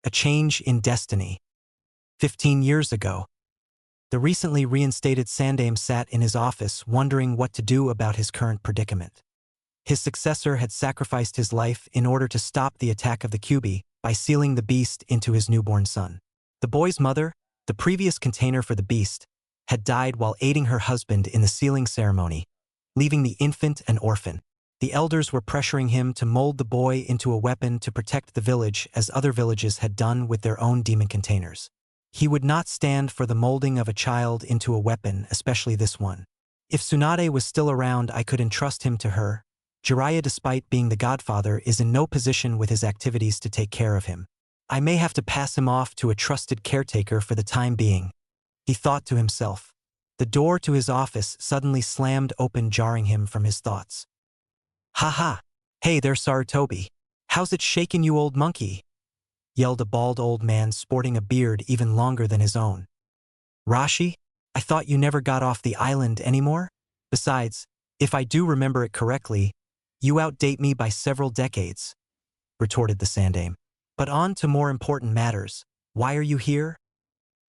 A change in destiny. 15 years ago. The recently reinstated Sandaime sat in his office wondering what to do about his current predicament. His successor had sacrificed his life in order to stop the attack of the Kyuubi by sealing the beast into his newborn son. The boy's mother, the previous container for the beast, had died while aiding her husband in the sealing ceremony, leaving the infant an orphan. The elders were pressuring him to mold the boy into a weapon to protect the village as other villages had done with their own demon containers. He would not stand for the molding of a child into a weapon, especially this one. If Tsunade was still around, I could entrust him to her. Jiraiya, despite being the godfather, is in no position with his activities to take care of him. I may have to pass him off to a trusted caretaker for the time being, he thought to himself. The door to his office suddenly slammed open, jarring him from his thoughts. "Ha ha! Hey there, Sarutobi. How's it shaking, you old monkey?" yelled a bald old man sporting a beard even longer than his own. "Roshi, I thought you never got off the island anymore? Besides, if I do remember it correctly, you outdate me by several decades," retorted the Sandaime. "But on to more important matters. Why are you here?"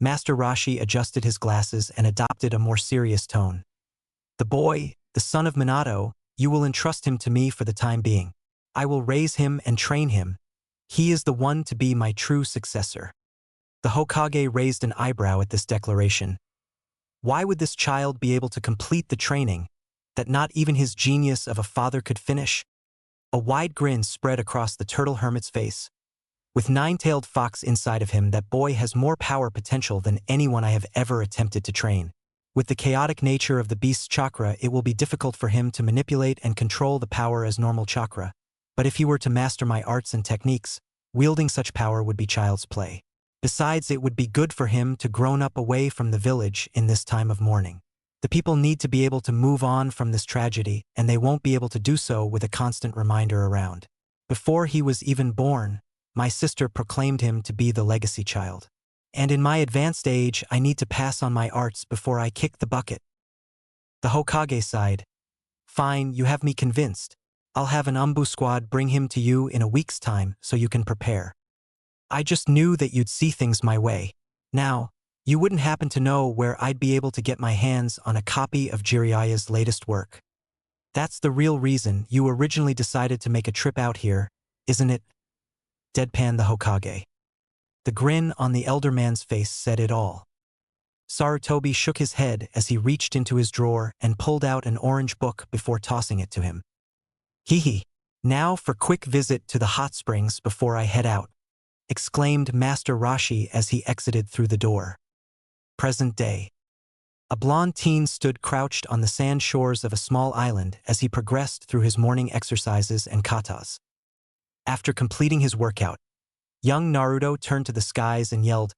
Master Roshi adjusted his glasses and adopted a more serious tone. "The boy, the son of Minato, you will entrust him to me for the time being. I will raise him and train him. He is the one to be my true successor." The Hokage raised an eyebrow at this declaration. Why would this child be able to complete the training that not even his genius of a father could finish? A wide grin spread across the turtle hermit's face. "With nine-tailed fox inside of him, that boy has more power potential than anyone I have ever attempted to train. With the chaotic nature of the beast's chakra, it will be difficult for him to manipulate and control the power as normal chakra. But if he were to master my arts and techniques, wielding such power would be child's play. Besides, it would be good for him to grow up away from the village in this time of mourning. The people need to be able to move on from this tragedy, and they won't be able to do so with a constant reminder around. Before he was even born, my sister proclaimed him to be the legacy child. And in my advanced age, I need to pass on my arts before I kick the bucket." The Hokage sighed. "Fine, you have me convinced. I'll have an Umbu squad bring him to you in a week's time so you can prepare. I just knew that you'd see things my way. Now, you wouldn't happen to know where I'd be able to get my hands on a copy of Jiraiya's latest work. That's the real reason you originally decided to make a trip out here, isn't it?" deadpanned the Hokage. The grin on the elder man's face said it all. Sarutobi shook his head as he reached into his drawer and pulled out an orange book before tossing it to him. "Hee. Now for quick visit to the hot springs before I head out," exclaimed Master Roshi as he exited through the door. Present day. A blonde teen stood crouched on the sand shores of a small island as he progressed through his morning exercises and katas. After completing his workout, young Naruto turned to the skies and yelled,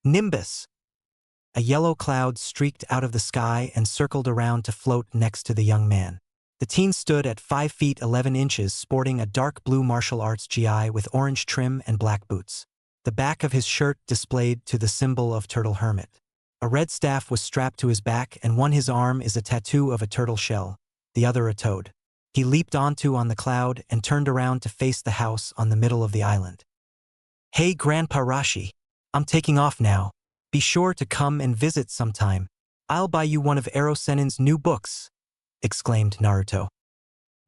"Nimbus!" A yellow cloud streaked out of the sky and circled around to float next to the young man. The teen stood at 5 feet 11 inches, sporting a dark blue martial arts gi with orange trim and black boots. The back of his shirt displayed to the symbol of Turtle Hermit. A red staff was strapped to his back, and his arm is a tattoo of a turtle shell, the other a toad. He leaped on the cloud and turned around to face the house on the middle of the island. "Hey Grandpa Roshi, I'm taking off now. Be sure to come and visit sometime. I'll buy you one of Erosenin's new books," exclaimed Naruto.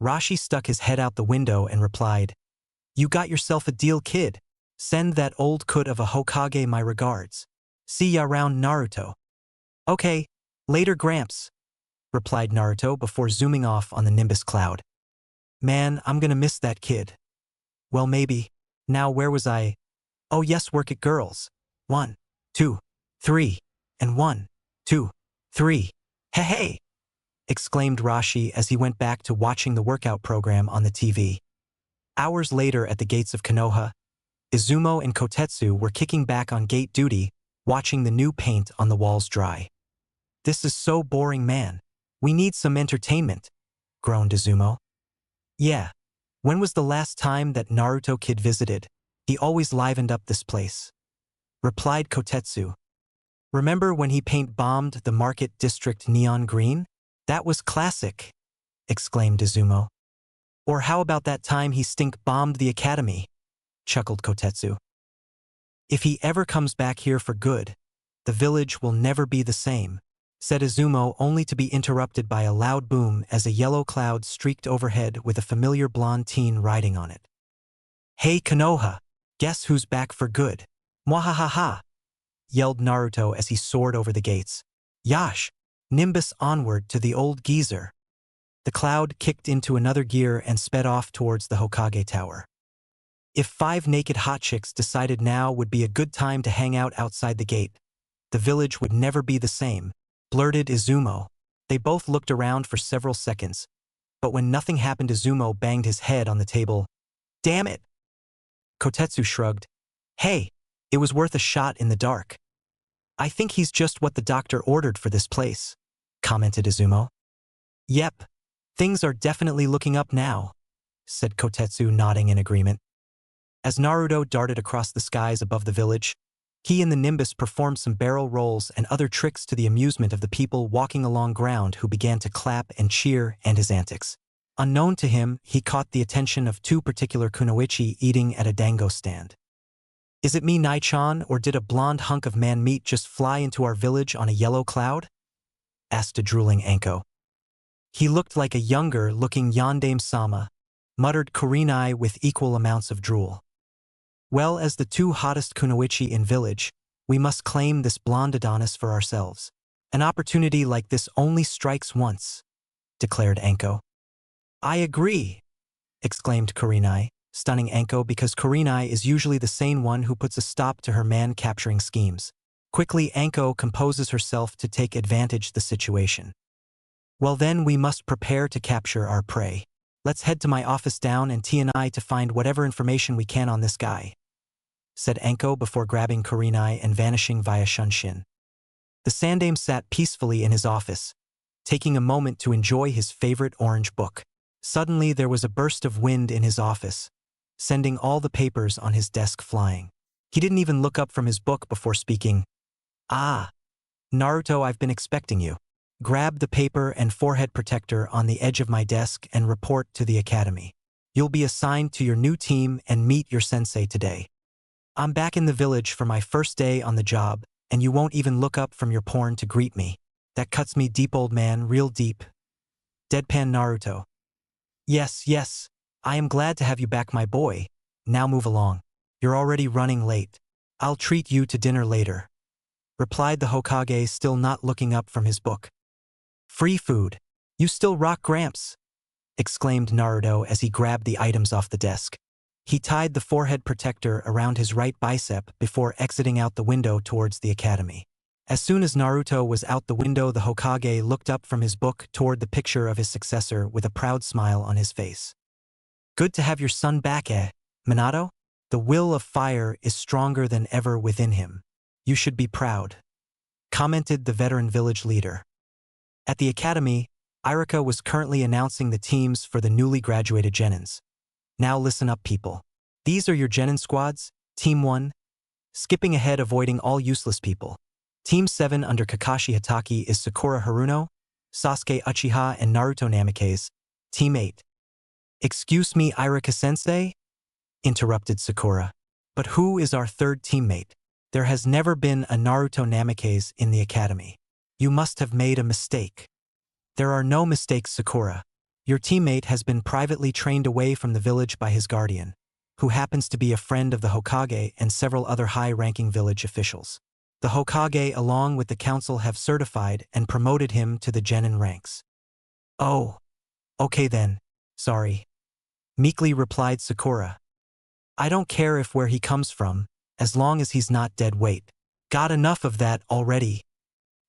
Roshi stuck his head out the window and replied, "You got yourself a deal, kid. Send that old coot of a Hokage my regards. See ya round, Naruto." "Okay, later Gramps," replied Naruto before zooming off on the Nimbus cloud. "Man, I'm gonna miss that kid." "Well, maybe. Now where was I? Oh yes, work it, girls. 1, 2, 3, and 1, 2, 3. Hey! exclaimed Roshi as he went back to watching the workout program on the TV. Hours later at the gates of Konoha, Izumo and Kotetsu were kicking back on gate duty, watching the new paint on the walls dry. "This is so boring, man. We need some entertainment," groaned Izumo. "Yeah. When was the last time that Naruto kid visited? He always livened up this place," replied Kotetsu. "Remember when he paint-bombed the market district neon green? That was classic," exclaimed Izumo. "Or how about that time he stink-bombed the academy?" chuckled Kotetsu. If he ever comes back here for good, the village will never be the same, said Izumo, only to be interrupted by a loud boom as a yellow cloud streaked overhead with a familiar blonde teen riding on it. "Hey Konoha, guess who's back for good? Mwahahaha!" yelled Naruto as he soared over the gates. "Yash! Nimbus onward to the old geezer!" The cloud kicked into another gear and sped off towards the Hokage Tower. If 5 naked hot chicks decided now would be a good time to hang out outside the gate, the village would never be the same, blurted Izumo. They both looked around for several seconds, but when nothing happened, Izumo banged his head on the table. "Damn it!" Kotetsu shrugged. "Hey, it was worth a shot in the dark." "I think he's just what the doctor ordered for this place," commented Izumo. "Yep, things are definitely looking up now," said Kotetsu, nodding in agreement. As Naruto darted across the skies above the village, he and the Nimbus performed some barrel rolls and other tricks to the amusement of the people walking along ground, who began to clap and cheer and his antics. Unknown to him, he caught the attention of 2 particular kunoichi eating at a dango stand. "Is it me, Nai-chan, or did a blonde hunk of man meat just fly into our village on a yellow cloud?" asked a drooling Anko. "He looked like a younger-looking Yondaime-sama," muttered Kurenai with equal amounts of drool. "Well, as the 2 hottest kunoichi in village, we must claim this blonde Adonis for ourselves. An opportunity like this only strikes once," declared Anko. "I agree," exclaimed Kurenai, stunning Anko because Kurenai is usually the sane one who puts a stop to her man-capturing schemes. Quickly, Anko composes herself to take advantage of the situation. "Well then, we must prepare to capture our prey. Let's head to my office down and T&I to find whatever information we can on this guy," said Anko before grabbing Kurenai and vanishing via Shunshin. The Sandaime sat peacefully in his office, taking a moment to enjoy his favorite orange book. Suddenly there was a burst of wind in his office, sending all the papers on his desk flying. He didn't even look up from his book before speaking. "Ah, Naruto, I've been expecting you. Grab the paper and forehead protector on the edge of my desk and report to the academy. You'll be assigned to your new team and meet your sensei today. I'm back in the village for my first day on the job, and you won't even look up from your porn to greet me. That cuts me deep, old man, real deep." Deadpan Naruto. Yes, I am glad to have you back, my boy. Now move along. You're already running late. I'll treat you to dinner later," replied the Hokage, still not looking up from his book. "Free food. You still rock, Gramps," exclaimed Naruto as he grabbed the items off the desk. He tied the forehead protector around his right bicep before exiting out the window towards the academy. As soon as Naruto was out the window, the Hokage looked up from his book toward the picture of his successor with a proud smile on his face. "Good to have your son back, Minato? The will of fire is stronger than ever within him. You should be proud," commented the veteran village leader. At the academy, Irika was currently announcing the teams for the newly graduated genins. "Now listen up, people. These are your genin squads. Team 1, skipping ahead, avoiding all useless people. Team 7 under Kakashi Hatake is Sakura Haruno, Sasuke Uchiha, and Naruto Namikaze. Team 8. "Excuse me, Irika-sensei?" interrupted Sakura. "But who is our third teammate? There has never been a Naruto Namikaze in the academy. You must have made a mistake." "There are no mistakes, Sakura. Your teammate has been privately trained away from the village by his guardian, who happens to be a friend of the Hokage and several other high-ranking village officials. The Hokage along with the council have certified and promoted him to the genin ranks." "Oh, okay then. Sorry," meekly replied Sakura. "I don't care if where he comes from, as long as he's not dead weight." "Got enough of that already,"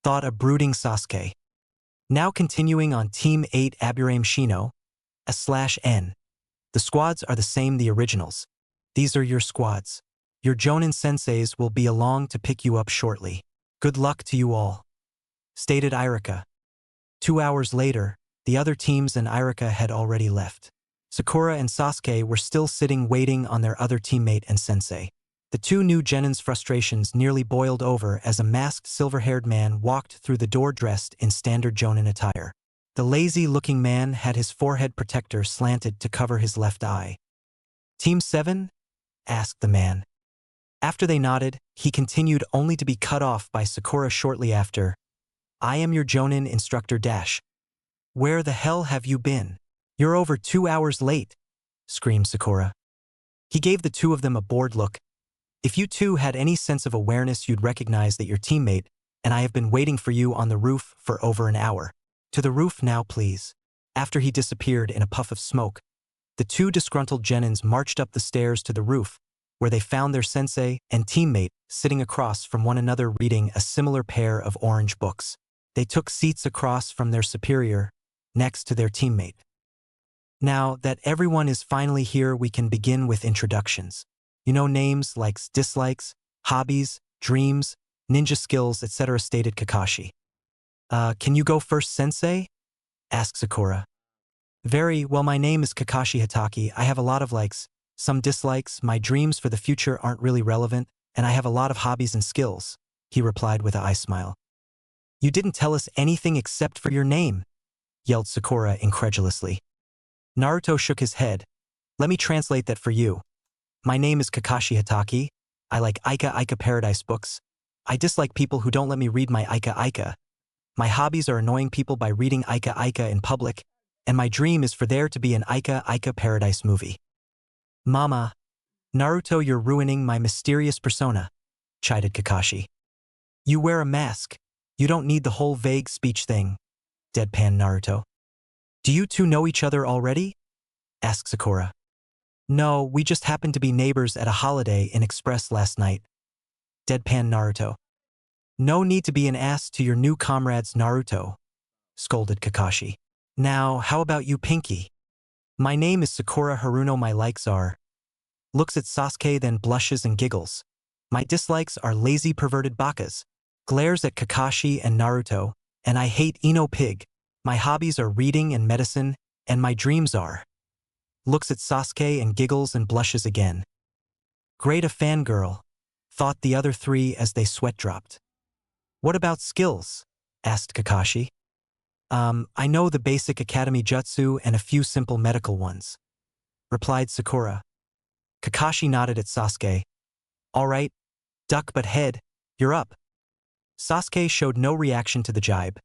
thought a brooding Sasuke. Now continuing on Team 8 Aburame Shino, /N. The squads are the same, the originals. These are your squads. Your Jonin senseis will be along to pick you up shortly. Good luck to you all," stated Irika. 2 hours later, the other teams and Irika had already left. Sakura and Sasuke were still sitting waiting on their other teammate and sensei. The 2 new genins' frustrations nearly boiled over as a masked silver-haired man walked through the door dressed in standard Jonin attire. The lazy-looking man had his forehead protector slanted to cover his left eye. "Team 7? Asked the man. After they nodded, he continued only to be cut off by Sakura shortly after. I am your Jonin instructor Dash. Where the hell have you been? You're over 2 hours late, screamed Sakura. He gave the two of them a bored look. If you two had any sense of awareness, you'd recognize that your teammate and I have been waiting for you on the roof for over an hour. To the roof now, please. After he disappeared in a puff of smoke, the two disgruntled genins marched up the stairs to the roof, where they found their sensei and teammate sitting across from one another reading a similar pair of orange books. They took seats across from their superior, next to their teammate. Now that everyone is finally here, we can begin with introductions. You know names, likes, dislikes, hobbies, dreams, ninja skills, etc., stated Kakashi. Can you go first, sensei? Asked Sakura. Very well, my name is Kakashi Hitaki. I have a lot of likes, some dislikes, my dreams for the future aren't really relevant, and I have a lot of hobbies and skills, he replied with an eye smile. You didn't tell us anything except for your name, yelled Sakura incredulously. Naruto shook his head. Let me translate that for you. My name is Kakashi Hitaki. I like Aika Paradise books. I dislike people who don't let me read my Aika. My hobbies are annoying people by reading Aika in public, and my dream is for there to be an Aika Paradise movie. Mama, Naruto, you're ruining my mysterious persona, chided Kakashi. You wear a mask. You don't need the whole vague speech thing, deadpanned Naruto. Do you two know each other already? Asked Sakura. No, we just happened to be neighbors at a Holiday Inn Express last night, deadpanned Naruto. No need to be an ass to your new comrades, Naruto, scolded Kakashi. Now, how about you, Pinky? My name is Sakura Haruno. My likes are. Looks at Sasuke, then blushes and giggles. My dislikes are lazy perverted bakas. Glares at Kakashi and Naruto, and I hate Ino Pig. My hobbies are reading and medicine, and my dreams are. Looks at Sasuke and giggles and blushes again. Great, a fangirl, thought the other three as they sweat dropped. What about skills? Asked Kakashi. I know the basic academy jutsu and a few simple medical ones, replied Sakura. Kakashi nodded at Sasuke. All right, duck but head, you're up. Sasuke showed no reaction to the jibe.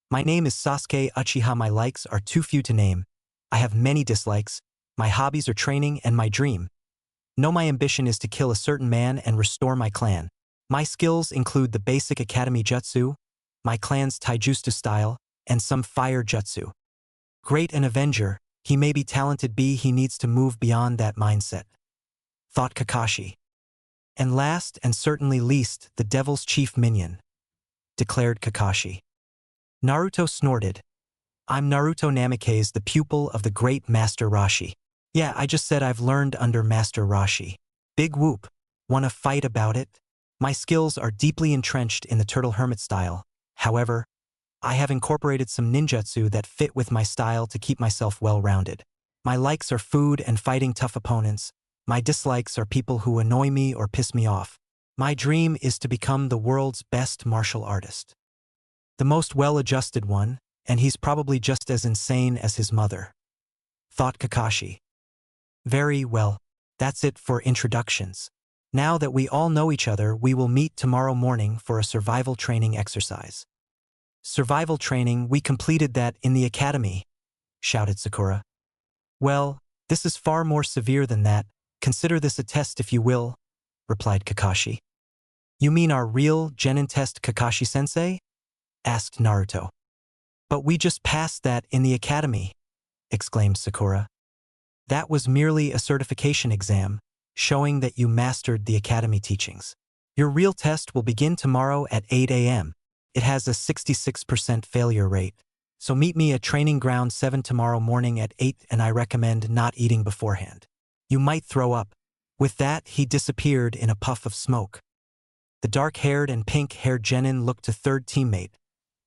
My name is Sasuke Uchiha. My likes are too few to name. I have many dislikes. My hobbies are training and my dream. No, my ambition is to kill a certain man and restore my clan. My skills include the basic academy jutsu, my clan's taijutsu style, and some fire jutsu. Great, an avenger, he may be talented, but he needs to move beyond that mindset, thought Kakashi. And last and certainly least, the devil's chief minion, declared Kakashi. Naruto snorted. I'm Naruto Namikaze, the pupil of the great Master Roshi. Yeah, I just said I've learned under Master Roshi. Big whoop. Wanna fight about it? My skills are deeply entrenched in the turtle hermit style. However, I have incorporated some ninjutsu that fit with my style to keep myself well-rounded. My likes are food and fighting tough opponents. My dislikes are people who annoy me or piss me off. My dream is to become the world's best martial artist. The most well-adjusted one, and he's probably just as insane as his mother, thought Kakashi. Very well, that's it for introductions. Now that we all know each other, we will meet tomorrow morning for a survival training exercise. Survival training, we completed that in the academy, shouted Sakura. Well, this is far more severe than that. Consider this a test if you will, replied Kakashi. You mean our real genin test, Kakashi-sensei? Asked Naruto. But we just passed that in the academy, exclaimed Sakura. That was merely a certification exam, showing that you mastered the academy teachings. Your real test will begin tomorrow at 8 a.m. It has a 66% failure rate. So meet me at Training Ground 7 tomorrow morning at 8, and I recommend not eating beforehand. You might throw up. With that, he disappeared in a puff of smoke. The dark-haired and pink-haired genin looked to third teammate,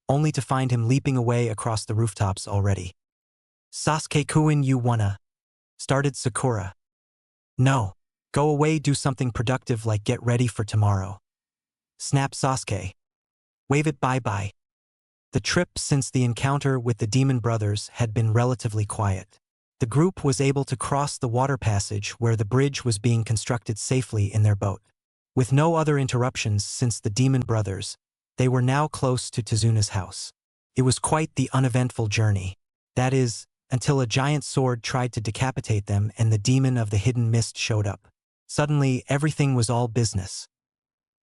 only to find him leaping away across the rooftops already. Sasuke-kun, you wanna? Started Sakura. No. Go away, do something productive like get ready for tomorrow. Snapped Sasuke. Wave it bye-bye. The trip since the encounter with the demon brothers had been relatively quiet. The group was able to cross the water passage where the bridge was being constructed safely in their boat. With no other interruptions since the demon brothers, they were now close to Tezuna's house. It was quite the uneventful journey. That is, until a giant sword tried to decapitate them and the demon of the hidden mist showed up. Suddenly, everything was all business.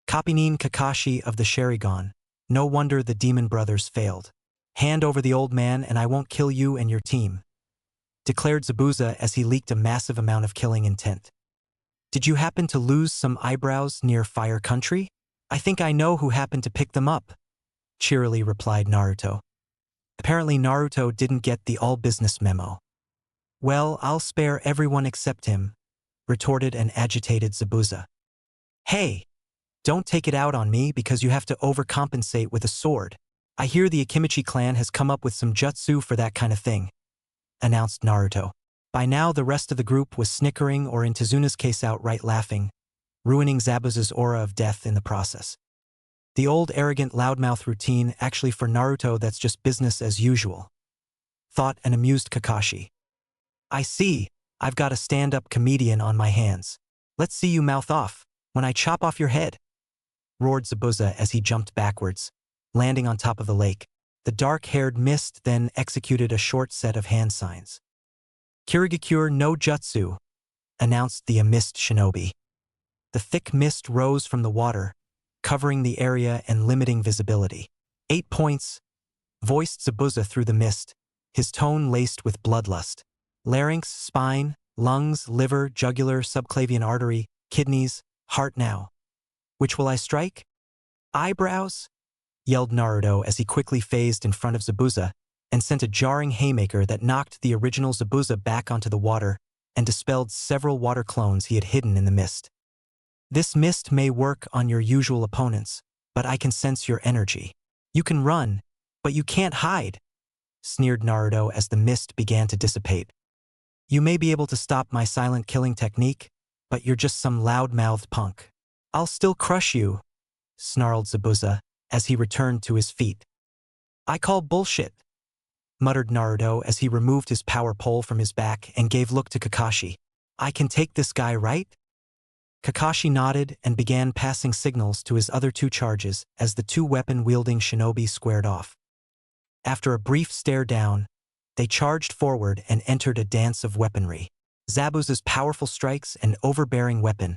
Kapinin Kakashi of the Sharingan. No wonder the demon brothers failed. Hand over the old man and I won't kill you and your team, declared Zabuza as he leaked a massive amount of killing intent. Did you happen to lose some eyebrows near Fire Country? I think I know who happened to pick them up, cheerily replied Naruto. Apparently Naruto didn't get the all-business memo. Well, I'll spare everyone except him, retorted an agitated Zabuza. Hey, don't take it out on me because you have to overcompensate with a sword. I hear the Akimichi clan has come up with some jutsu for that kind of thing, announced Naruto. By now the rest of the group was snickering or in Tezuna's case outright laughing, ruining Zabuza's aura of death in the process. The old arrogant loudmouth routine, actually for Naruto that's just business as usual, thought an amused Kakashi. I see, I've got a stand-up comedian on my hands. Let's see you mouth off, when I chop off your head, roared Zabuza as he jumped backwards, landing on top of the lake. The dark-haired mist then executed a short set of hand signs. Kirigakure no Jutsu, announced the mist shinobi. The thick mist rose from the water, covering the area and limiting visibility. 8 points, voiced Zabuza through the mist, his tone laced with bloodlust. Larynx, spine, lungs, liver, jugular, subclavian artery, kidneys, heart now. Which will I strike? Eyebrows? Yelled Naruto as he quickly phased in front of Zabuza and sent a jarring haymaker that knocked the original Zabuza back onto the water and dispelled several water clones he had hidden in the mist. This mist may work on your usual opponents, but I can sense your energy. You can run, but you can't hide, sneered Naruto as the mist began to dissipate. You may be able to stop my silent killing technique, but you're just some loud-mouthed punk. I'll still crush you, snarled Zabuza as he returned to his feet. I call bullshit, muttered Naruto as he removed his power pole from his back and gave look to Kakashi. I can take this guy, right? Kakashi nodded and began passing signals to his other 2 charges as the 2 weapon-wielding shinobi squared off. After a brief stare down, they charged forward and entered a dance of weaponry. Zabuza's powerful strikes and overbearing weapon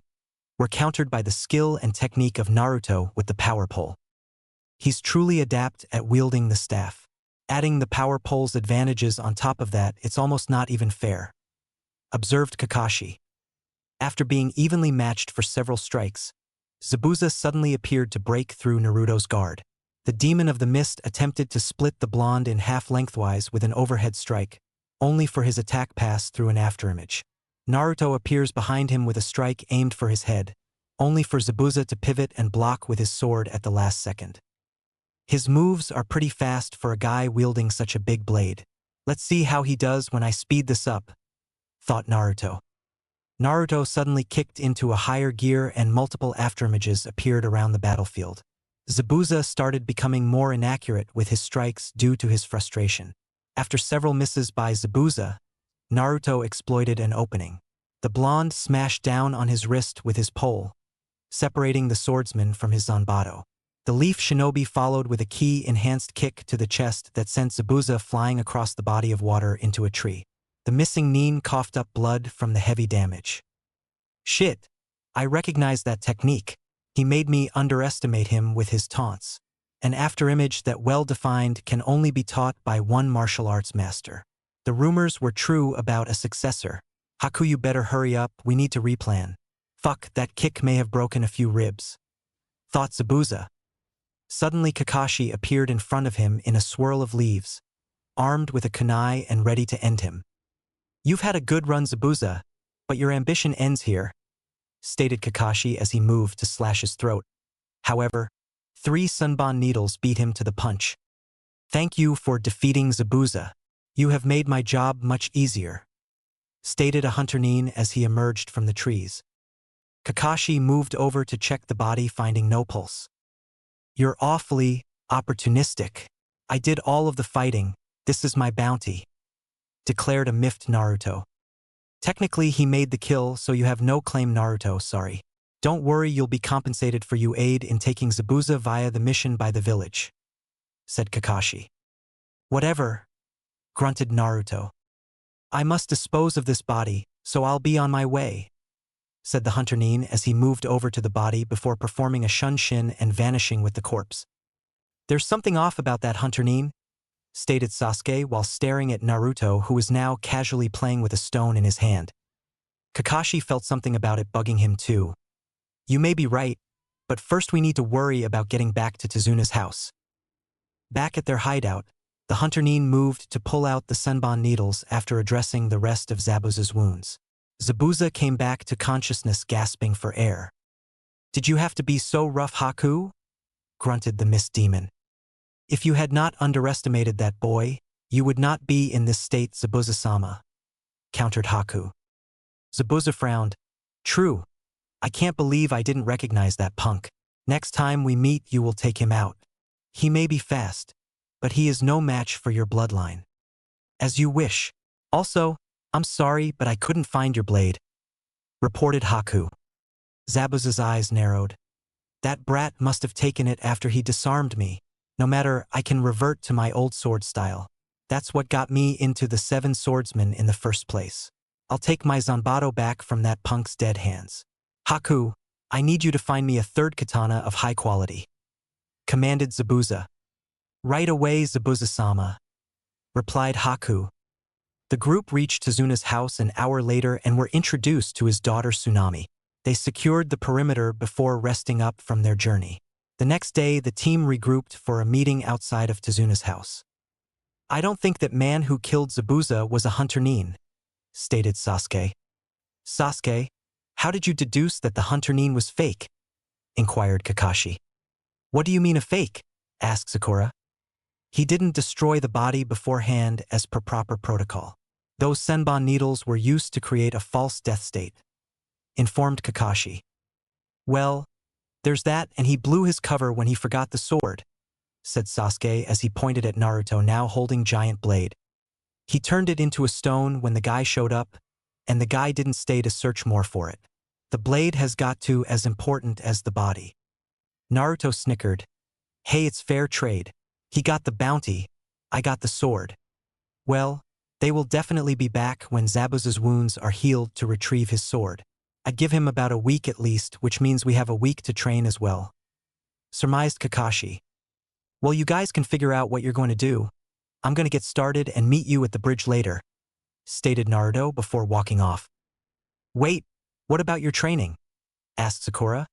were countered by the skill and technique of Naruto with the power pole. He's truly adept at wielding the staff. Adding the power pole's advantages on top of that, it's almost not even fair, observed Kakashi. After being evenly matched for several strikes, Zabuza suddenly appeared to break through Naruto's guard. The demon of the mist attempted to split the blonde in half lengthwise with an overhead strike, only for his attack pass through an afterimage. Naruto appears behind him with a strike aimed for his head, only for Zabuza to pivot and block with his sword at the last second. His moves are pretty fast for a guy wielding such a big blade. Let's see how he does when I speed this up, thought Naruto. Naruto suddenly kicked into a higher gear and multiple afterimages appeared around the battlefield. Zabuza started becoming more inaccurate with his strikes due to his frustration. After several misses by Zabuza, Naruto exploited an opening. The blonde smashed down on his wrist with his pole, separating the swordsman from his zanbato. The leaf shinobi followed with a ki-enhanced kick to the chest that sent Zabuza flying across the body of water into a tree. The missing nin coughed up blood from the heavy damage. Shit, I recognize that technique. He made me underestimate him with his taunts. An afterimage that well-defined can only be taught by one martial arts master. The rumors were true about a successor. Haku, you better hurry up, we need to replan. Fuck, that kick may have broken a few ribs, thought Zabuza. Suddenly Kakashi appeared in front of him in a swirl of leaves, armed with a kunai and ready to end him. You've had a good run, Zabuza, but your ambition ends here, stated Kakashi as he moved to slash his throat. However, 3 sunbon needles beat him to the punch. Thank you for defeating Zabuza. You have made my job much easier, stated a hunter nin as he emerged from the trees. Kakashi moved over to check the body, finding no pulse. You're awfully opportunistic. I did all of the fighting, this is my bounty, declared a miffed Naruto. Technically he made the kill, so you have no claim, Naruto, sorry. Don't worry, you'll be compensated for your aid in taking Zabuza via the mission by the village, said Kakashi. Whatever, grunted Naruto. I must dispose of this body, so I'll be on my way, said the Hunter Nin as he moved over to the body before performing a shunshin and vanishing with the corpse. There's something off about that Hunter Nin, stated Sasuke while staring at Naruto, who was now casually playing with a stone in his hand. Kakashi felt something about it bugging him too. You may be right, but first we need to worry about getting back to Tezuna's house. Back at their hideout, the Hunter Nin moved to pull out the Senbon needles after addressing the rest of Zabuza's wounds. Zabuza came back to consciousness, gasping for air. Did you have to be so rough, Haku? Grunted the Mist Demon. If you had not underestimated that boy, you would not be in this state, Zabuza-sama, countered Haku. Zabuza frowned. True. I can't believe I didn't recognize that punk. Next time we meet, you will take him out. He may be fast, but he is no match for your bloodline. As you wish. Also, I'm sorry, but I couldn't find your blade, reported Haku. Zabuza's eyes narrowed. That brat must have taken it after he disarmed me. No matter, I can revert to my old sword style. That's what got me into the Seven Swordsmen in the first place. I'll take my Zanbato back from that punk's dead hands. Haku, I need you to find me a third katana of high quality, commanded Zabuza. Right away, Zabuza-sama, replied Haku. The group reached Tezuna's house an hour later and were introduced to his daughter Tsunami. They secured the perimeter before resting up from their journey. The next day, the team regrouped for a meeting outside of Tezuna's house. I don't think that man who killed Zabuza was a Hunter Nin, stated Sasuke. Sasuke, how did you deduce that the Hunter Nin was fake? Inquired Kakashi. What do you mean a fake? Asked Sakura. He didn't destroy the body beforehand as per proper protocol. Those Senbon needles were used to create a false death state, informed Kakashi. Well, there's that, and he blew his cover when he forgot the sword, said Sasuke as he pointed at Naruto, now holding giant blade. He turned it into a stone when the guy showed up, and the guy didn't stay to search more for it. The blade has got to as important as the body. Naruto snickered. Hey, it's fair trade. He got the bounty, I got the sword. Well, they will definitely be back when Zabuza's wounds are healed to retrieve his sword. I'd give him about a week at least, which means we have a week to train as well, surmised Kakashi. Well, you guys can figure out what you're going to do. I'm going to get started and meet you at the bridge later, stated Naruto before walking off. Wait, what about your training? Asked Sakura.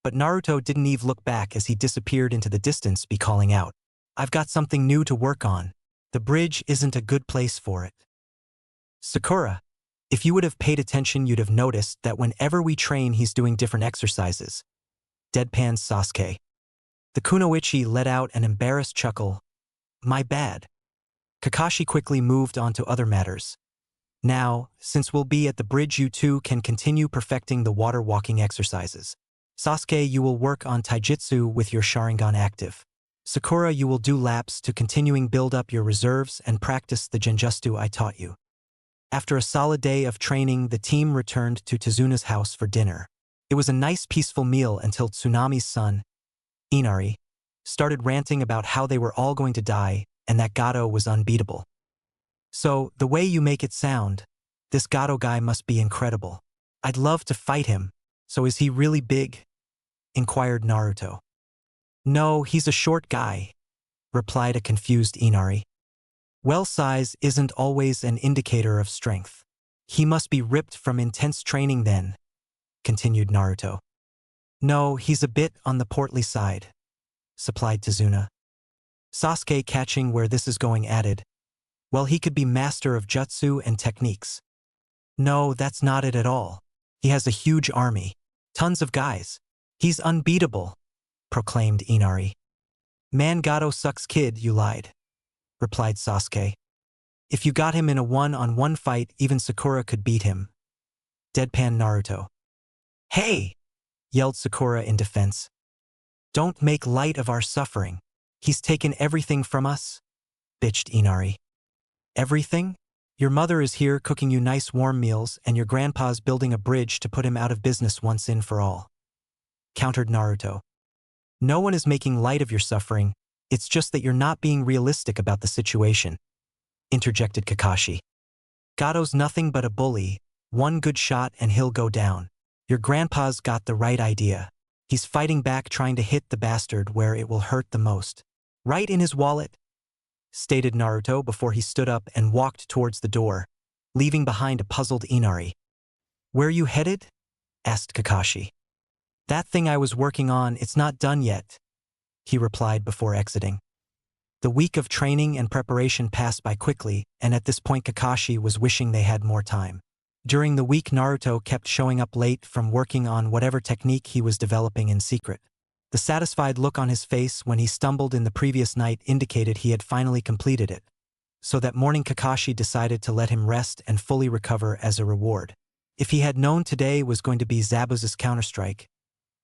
But Naruto didn't even look back as he disappeared into the distance, be calling out. I've got something new to work on. The bridge isn't a good place for it. Sakura, if you would have paid attention, you'd have noticed that whenever we train, he's doing different exercises. Deadpanned Sasuke. The Kunoichi let out an embarrassed chuckle. My bad. Kakashi quickly moved on to other matters. Now, since we'll be at the bridge, you two can continue perfecting the water walking exercises. Sasuke, you will work on taijutsu with your Sharingan active. Sakura, you will do laps to continuing build up your reserves and practice the genjutsu I taught you. After a solid day of training, the team returned to Tezuna's house for dinner. It was a nice peaceful meal until Tsunami's son, Inari, started ranting about how they were all going to die and that Gato was unbeatable. So, the way you make it sound, this Gato guy must be incredible. I'd love to fight him. So is he really big? Inquired Naruto. No, he's a short guy, replied a confused Inari. Well, size isn't always an indicator of strength. He must be ripped from intense training then, continued Naruto. No, he's a bit on the portly side, supplied Tezuna. Sasuke, catching where this is going, added, well, he could be master of jutsu and techniques. No, that's not it at all. He has a huge army. Tons of guys. He's unbeatable, proclaimed Inari. Man, Gato sucks, kid, you lied, replied Sasuke. If you got him in a one-on-one fight, even Sakura could beat him. Deadpan Naruto. Hey! Yelled Sakura in defense. Don't make light of our suffering. He's taken everything from us, bitched Inari. Everything? Your mother is here cooking you nice warm meals and your grandpa's building a bridge to put him out of business once and for all. countered Naruto. No one is making light of your suffering, it's just that you're not being realistic about the situation, interjected Kakashi. Gato's nothing but a bully, one good shot and he'll go down. Your grandpa's got the right idea. He's fighting back trying to hit the bastard where it will hurt the most. Right in his wallet, stated Naruto before he stood up and walked towards the door, leaving behind a puzzled Inari. Where you headed? Asked Kakashi. That thing I was working on, it's not done yet, he replied before exiting. The week of training and preparation passed by quickly, and at this point Kakashi was wishing they had more time. During the week, Naruto kept showing up late from working on whatever technique he was developing in secret. The satisfied look on his face when he stumbled in the previous night indicated he had finally completed it. So that morning Kakashi decided to let him rest and fully recover as a reward. If he had known today was going to be Zabuza's counterstrike,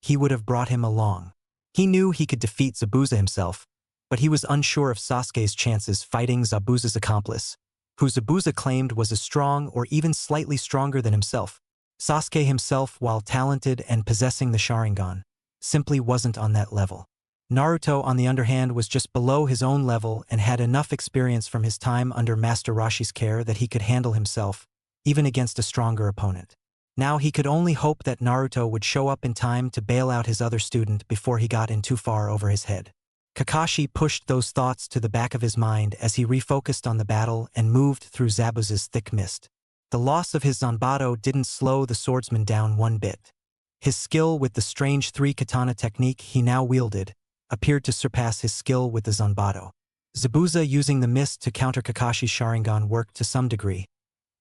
he would have brought him along. He knew he could defeat Zabuza himself, but he was unsure of Sasuke's chances fighting Zabuza's accomplice, who Zabuza claimed was as strong or even slightly stronger than himself. Sasuke himself, while talented and possessing the Sharingan, simply wasn't on that level. Naruto, on the other hand, was just below his own level and had enough experience from his time under Master Roshi's care that he could handle himself, even against a stronger opponent. Now he could only hope that Naruto would show up in time to bail out his other student before he got in too far over his head. Kakashi pushed those thoughts to the back of his mind as he refocused on the battle and moved through Zabuza's thick mist. The loss of his Zanbato didn't slow the swordsman down one bit. His skill with the strange three-katana technique he now wielded appeared to surpass his skill with the Zanbato. Zabuza using the mist to counter Kakashi's Sharingan worked to some degree,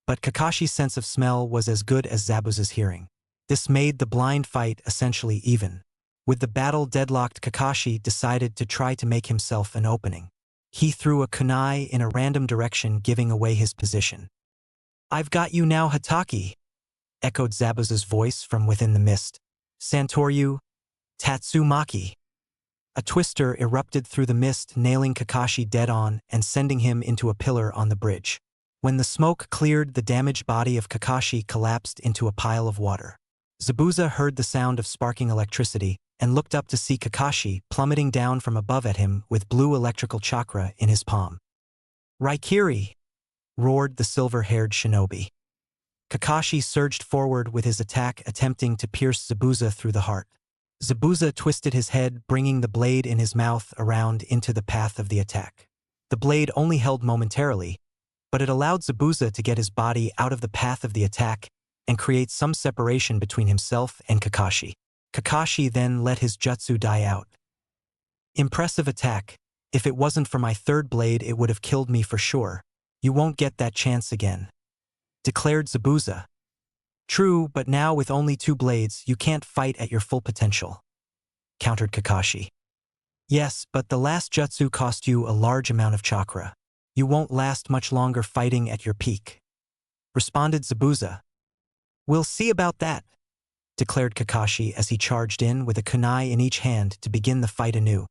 but Kakashi's sense of smell was as good as Zabuza's hearing. This made the blind fight essentially even. With the battle deadlocked, Kakashi decided to try to make himself an opening. He threw a kunai in a random direction, giving away his position. "I've got you now, Hatake," echoed Zabuza's voice from within the mist. "Santoryu, Tatsumaki." A twister erupted through the mist, nailing Kakashi dead on and sending him into a pillar on the bridge. When the smoke cleared, the damaged body of Kakashi collapsed into a pile of water. Zabuza heard the sound of sparking electricity and looked up to see Kakashi plummeting down from above at him with blue electrical chakra in his palm. "Raikiri!" roared the silver-haired shinobi. Kakashi surged forward with his attack, attempting to pierce Zabuza through the heart. Zabuza twisted his head, bringing the blade in his mouth around into the path of the attack. The blade only held momentarily, but it allowed Zabuza to get his body out of the path of the attack and create some separation between himself and Kakashi. Kakashi then let his jutsu die out. "Impressive attack. If it wasn't for my third blade, it would have killed me for sure. You won't get that chance again," declared Zabuza. "True, but now with only 2 blades, you can't fight at your full potential," countered Kakashi. "Yes, but the last jutsu cost you a large amount of chakra. You won't last much longer fighting at your peak," responded Zabuza. "We'll see about that," declared Kakashi as he charged in with a kunai in each hand to begin the fight anew.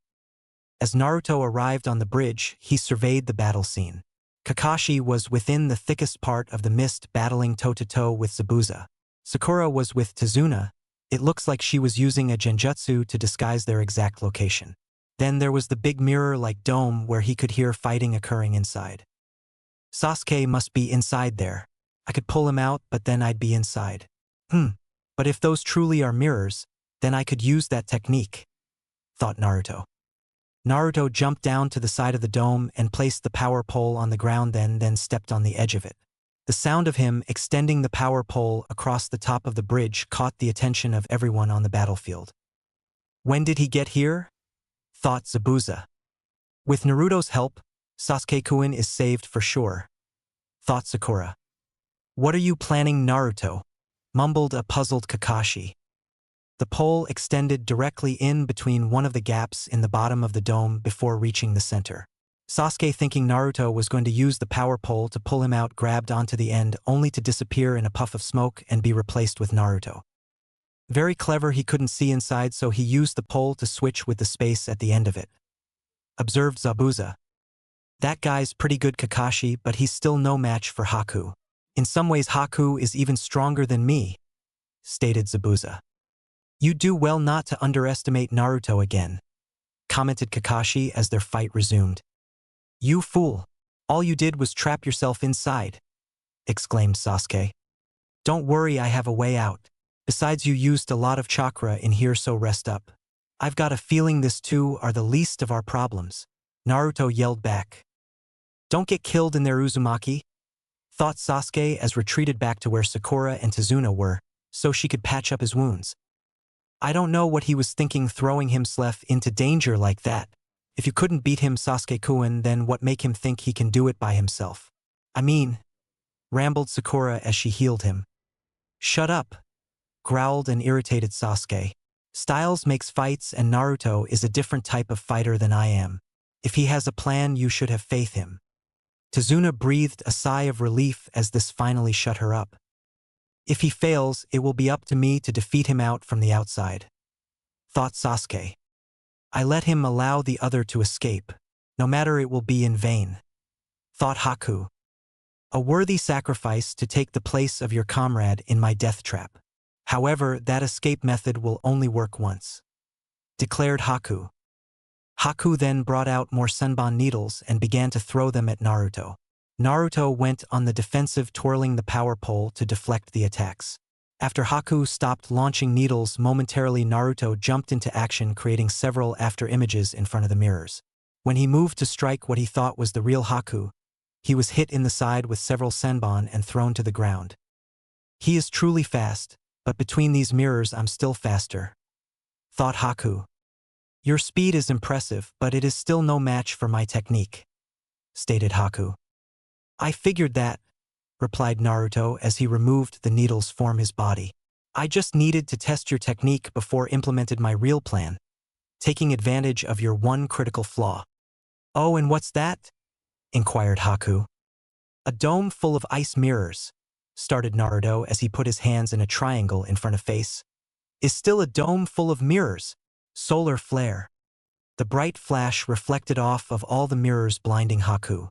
As Naruto arrived on the bridge, he surveyed the battle scene. Kakashi was within the thickest part of the mist, battling toe-to-toe with Zabuza. Sakura was with Tazuna. It looks like she was using a genjutsu to disguise their exact location. Then there was the big mirror-like dome where he could hear fighting occurring inside. "Sasuke must be inside there. I could pull him out, but then I'd be inside. But if those truly are mirrors, then I could use that technique," thought Naruto. Naruto jumped down to the side of the dome and placed the power pole on the ground, then stepped on the edge of it. The sound of him extending the power pole across the top of the bridge caught the attention of everyone on the battlefield. "When did he get here?" thought Zabuza. "With Naruto's help, Sasuke-kun is saved for sure," thought Sakura. "What are you planning, Naruto?" mumbled a puzzled Kakashi. The pole extended directly in between one of the gaps in the bottom of the dome before reaching the center. Sasuke, thinking Naruto was going to use the power pole to pull him out, grabbed onto the end only to disappear in a puff of smoke and be replaced with Naruto. Very clever, he couldn't see inside, so he used the pole to switch with the space at the end of it. Observed Zabuza. "That guy's pretty good, Kakashi, but he's still no match for Haku. In some ways Haku is even stronger than me," stated Zabuza. You do well not to underestimate Naruto again, commented Kakashi as their fight resumed. You fool! All you did was trap yourself inside, exclaimed Sasuke. Don't worry, I have a way out. Besides, you used a lot of chakra in here, so rest up. I've got a feeling this too are the least of our problems, Naruto yelled back. Don't get killed in there, Uzumaki, thought Sasuke as retreated back to where Sakura and Tazuna were, so she could patch up his wounds. I don't know what he was thinking throwing himself into danger like that. If you couldn't beat him, Sasuke-kun, then what make him think he can do it by himself? I mean, rambled Sakura as she healed him. Shut up, growled an irritated Sasuke. Styles makes fights and Naruto is a different type of fighter than I am. If he has a plan, you should have faith him. Tazuna breathed a sigh of relief as this finally shut her up. If he fails, it will be up to me to defeat him out from the outside, thought Sasuke. I let him allow the other to escape, no matter it will be in vain, thought Haku. A worthy sacrifice to take the place of your comrade in my death trap. However, that escape method will only work once, declared Haku. Haku then brought out more senbon needles and began to throw them at Naruto. Naruto went on the defensive, twirling the power pole to deflect the attacks. After Haku stopped launching needles momentarily, Naruto jumped into action, creating several after-images in front of the mirrors. When he moved to strike what he thought was the real Haku, he was hit in the side with several senbon and thrown to the ground. He is truly fast, but between these mirrors I'm still faster, thought Haku. Your speed is impressive, but it is still no match for my technique, stated Haku. I figured that, replied Naruto as he removed the needles from his body. I just needed to test your technique before implemented my real plan, taking advantage of your one critical flaw. Oh, and what's that? Inquired Haku. A dome full of ice mirrors, started Naruto as he put his hands in a triangle in front of face. Is still a dome full of mirrors. Solar flare. The bright flash reflected off of all the mirrors, blinding Haku.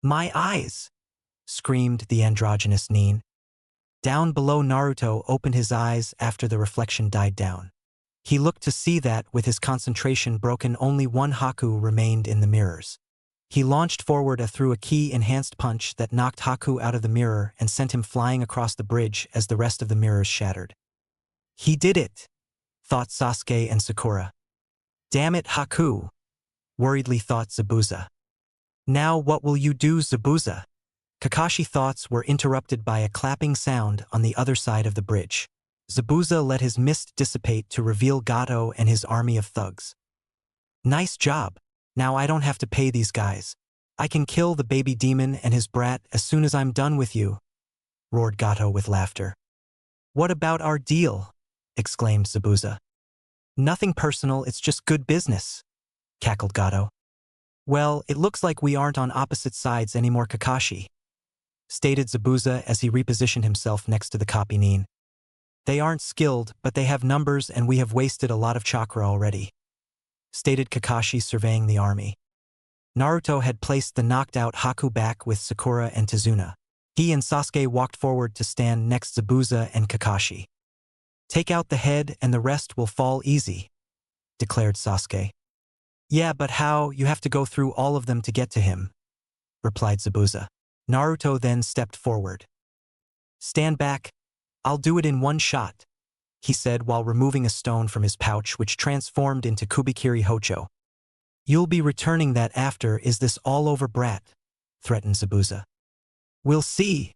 My eyes! Screamed the androgynous Nin. Down below, Naruto opened his eyes after the reflection died down. He looked to see that, with his concentration broken, only one Haku remained in the mirrors. He launched forward through a ki-enhanced punch that knocked Haku out of the mirror and sent him flying across the bridge as the rest of the mirrors shattered. He did it, thought Sasuke and Sakura. Damn it, Haku, worriedly thought Zabuza. Now what will you do, Zabuza? Kakashi's thoughts were interrupted by a clapping sound on the other side of the bridge. Zabuza let his mist dissipate to reveal Gato and his army of thugs. Nice job. Now I don't have to pay these guys. I can kill the baby demon and his brat as soon as I'm done with you, roared Gato with laughter. What about our deal? Exclaimed Zabuza. Nothing personal, it's just good business, cackled Gato. Well, it looks like we aren't on opposite sides anymore, Kakashi, stated Zabuza as he repositioned himself next to the copy Nin. They aren't skilled, but they have numbers and we have wasted a lot of chakra already, stated Kakashi, surveying the army. Naruto had placed the knocked-out Haku back with Sakura and Tazuna. He and Sasuke walked forward to stand next to Zabuza and Kakashi. Take out the head and the rest will fall easy, declared Sasuke. Yeah, but how? You have to go through all of them to get to him, replied Zabuza. Naruto then stepped forward. Stand back. I'll do it in one shot, he said while removing a stone from his pouch which transformed into Kubikiri Hocho. You'll be returning that after. Is this all over, brat? Threatened Zabuza. We'll see,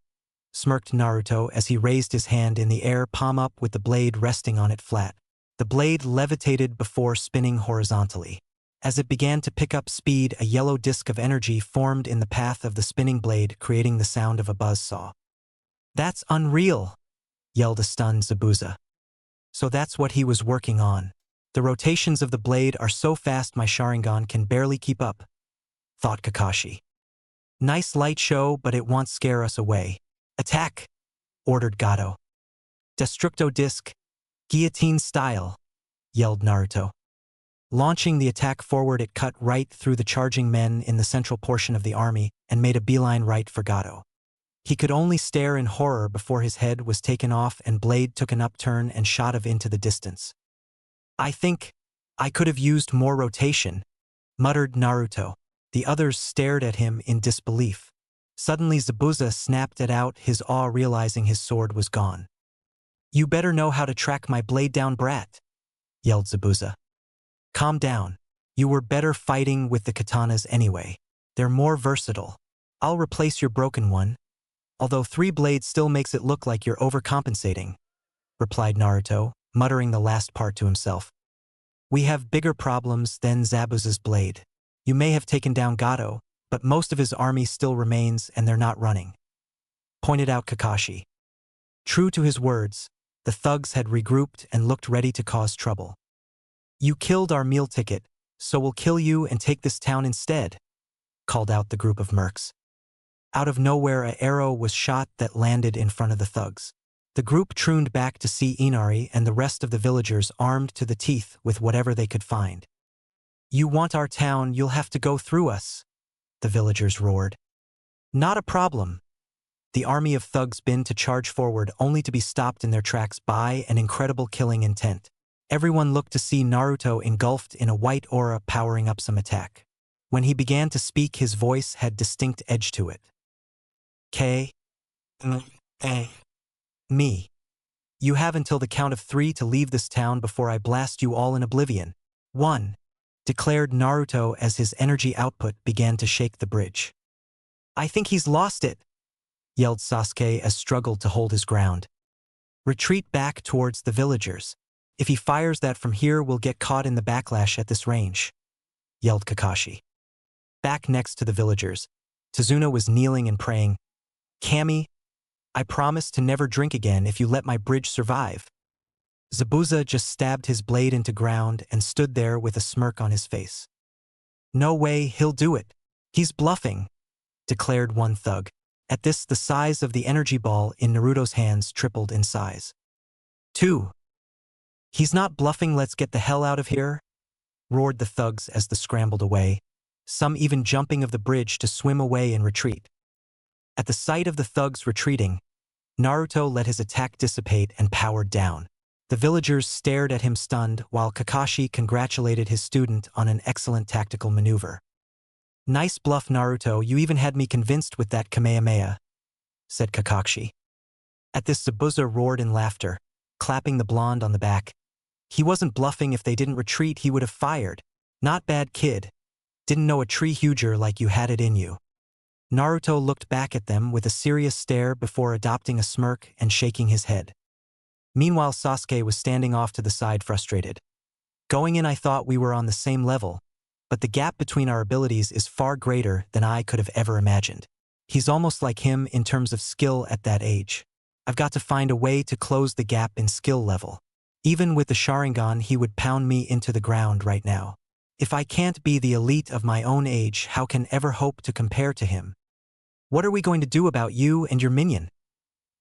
smirked Naruto as he raised his hand in the air, palm up with the blade resting on it flat. The blade levitated before spinning horizontally. As it began to pick up speed, a yellow disk of energy formed in the path of the spinning blade, creating the sound of a buzzsaw. That's unreal, yelled a stunned Zabuza. So that's what he was working on. The rotations of the blade are so fast my Sharingan can barely keep up, thought Kakashi. Nice light show, but it won't scare us away. Attack, ordered Gato. Destructo disc, guillotine style, yelled Naruto. Launching the attack forward, it cut right through the charging men in the central portion of the army and made a beeline right for Gato. He could only stare in horror before his head was taken off and blade took an upturn and shot of into the distance. I think I could have used more rotation, muttered Naruto. The others stared at him in disbelief. Suddenly Zabuza snapped it out, his awe realizing his sword was gone. You better know how to track my blade down, brat, yelled Zabuza. Calm down. You were better fighting with the katanas anyway. They're more versatile. I'll replace your broken one. Although 3 blades still makes it look like you're overcompensating, replied Naruto, muttering the last part to himself. We have bigger problems than Zabuza's blade. You may have taken down Gato, but most of his army still remains and they're not running, pointed out Kakashi. True to his words, the thugs had regrouped and looked ready to cause trouble. You killed our meal ticket, so we'll kill you and take this town instead, called out the group of mercs. Out of nowhere, an arrow was shot that landed in front of the thugs. The group trooned back to see Inari and the rest of the villagers armed to the teeth with whatever they could find. You want our town, you'll have to go through us, the villagers roared. Not a problem. The army of thugs been to charge forward only to be stopped in their tracks by an incredible killing intent. Everyone looked to see Naruto engulfed in a white aura powering up some attack. When he began to speak, his voice had distinct edge to it. Me. You have until the count of 3 to leave this town before I blast you all in oblivion. 1. Declared Naruto as his energy output began to shake the bridge. I think he's lost it, yelled Sasuke as struggled to hold his ground. Retreat back towards the villagers. If he fires that from here, we'll get caught in the backlash at this range, yelled Kakashi. Back next to the villagers, Tazuna was kneeling and praying, Kami, I promise to never drink again if you let my bridge survive. Zabuza just stabbed his blade into ground and stood there with a smirk on his face. No way, he'll do it. He's bluffing, declared one thug. At this, the size of the energy ball in Naruto's hands tripled in size. 2. He's not bluffing, let's get the hell out of here, roared the thugs as they scrambled away, some even jumping of the bridge to swim away and retreat. At the sight of the thugs retreating, Naruto let his attack dissipate and powered down. The villagers stared at him stunned while Kakashi congratulated his student on an excellent tactical maneuver. Nice bluff, Naruto, you even had me convinced with that Kamehameha, said Kakashi. At this, Zabuza roared in laughter, clapping the blonde on the back. He wasn't bluffing. If they didn't retreat, he would have fired. Not bad, kid. Didn't know a tree huger like you had it in you. Naruto looked back at them with a serious stare before adopting a smirk and shaking his head. Meanwhile, Sasuke was standing off to the side frustrated. Going in, I thought we were on the same level, but the gap between our abilities is far greater than I could have ever imagined. He's almost like him in terms of skill at that age. I've got to find a way to close the gap in skill level. Even with the Sharingan, he would pound me into the ground right now. If I can't be the elite of my own age, how can I ever hope to compare to him? What are we going to do about you and your minion?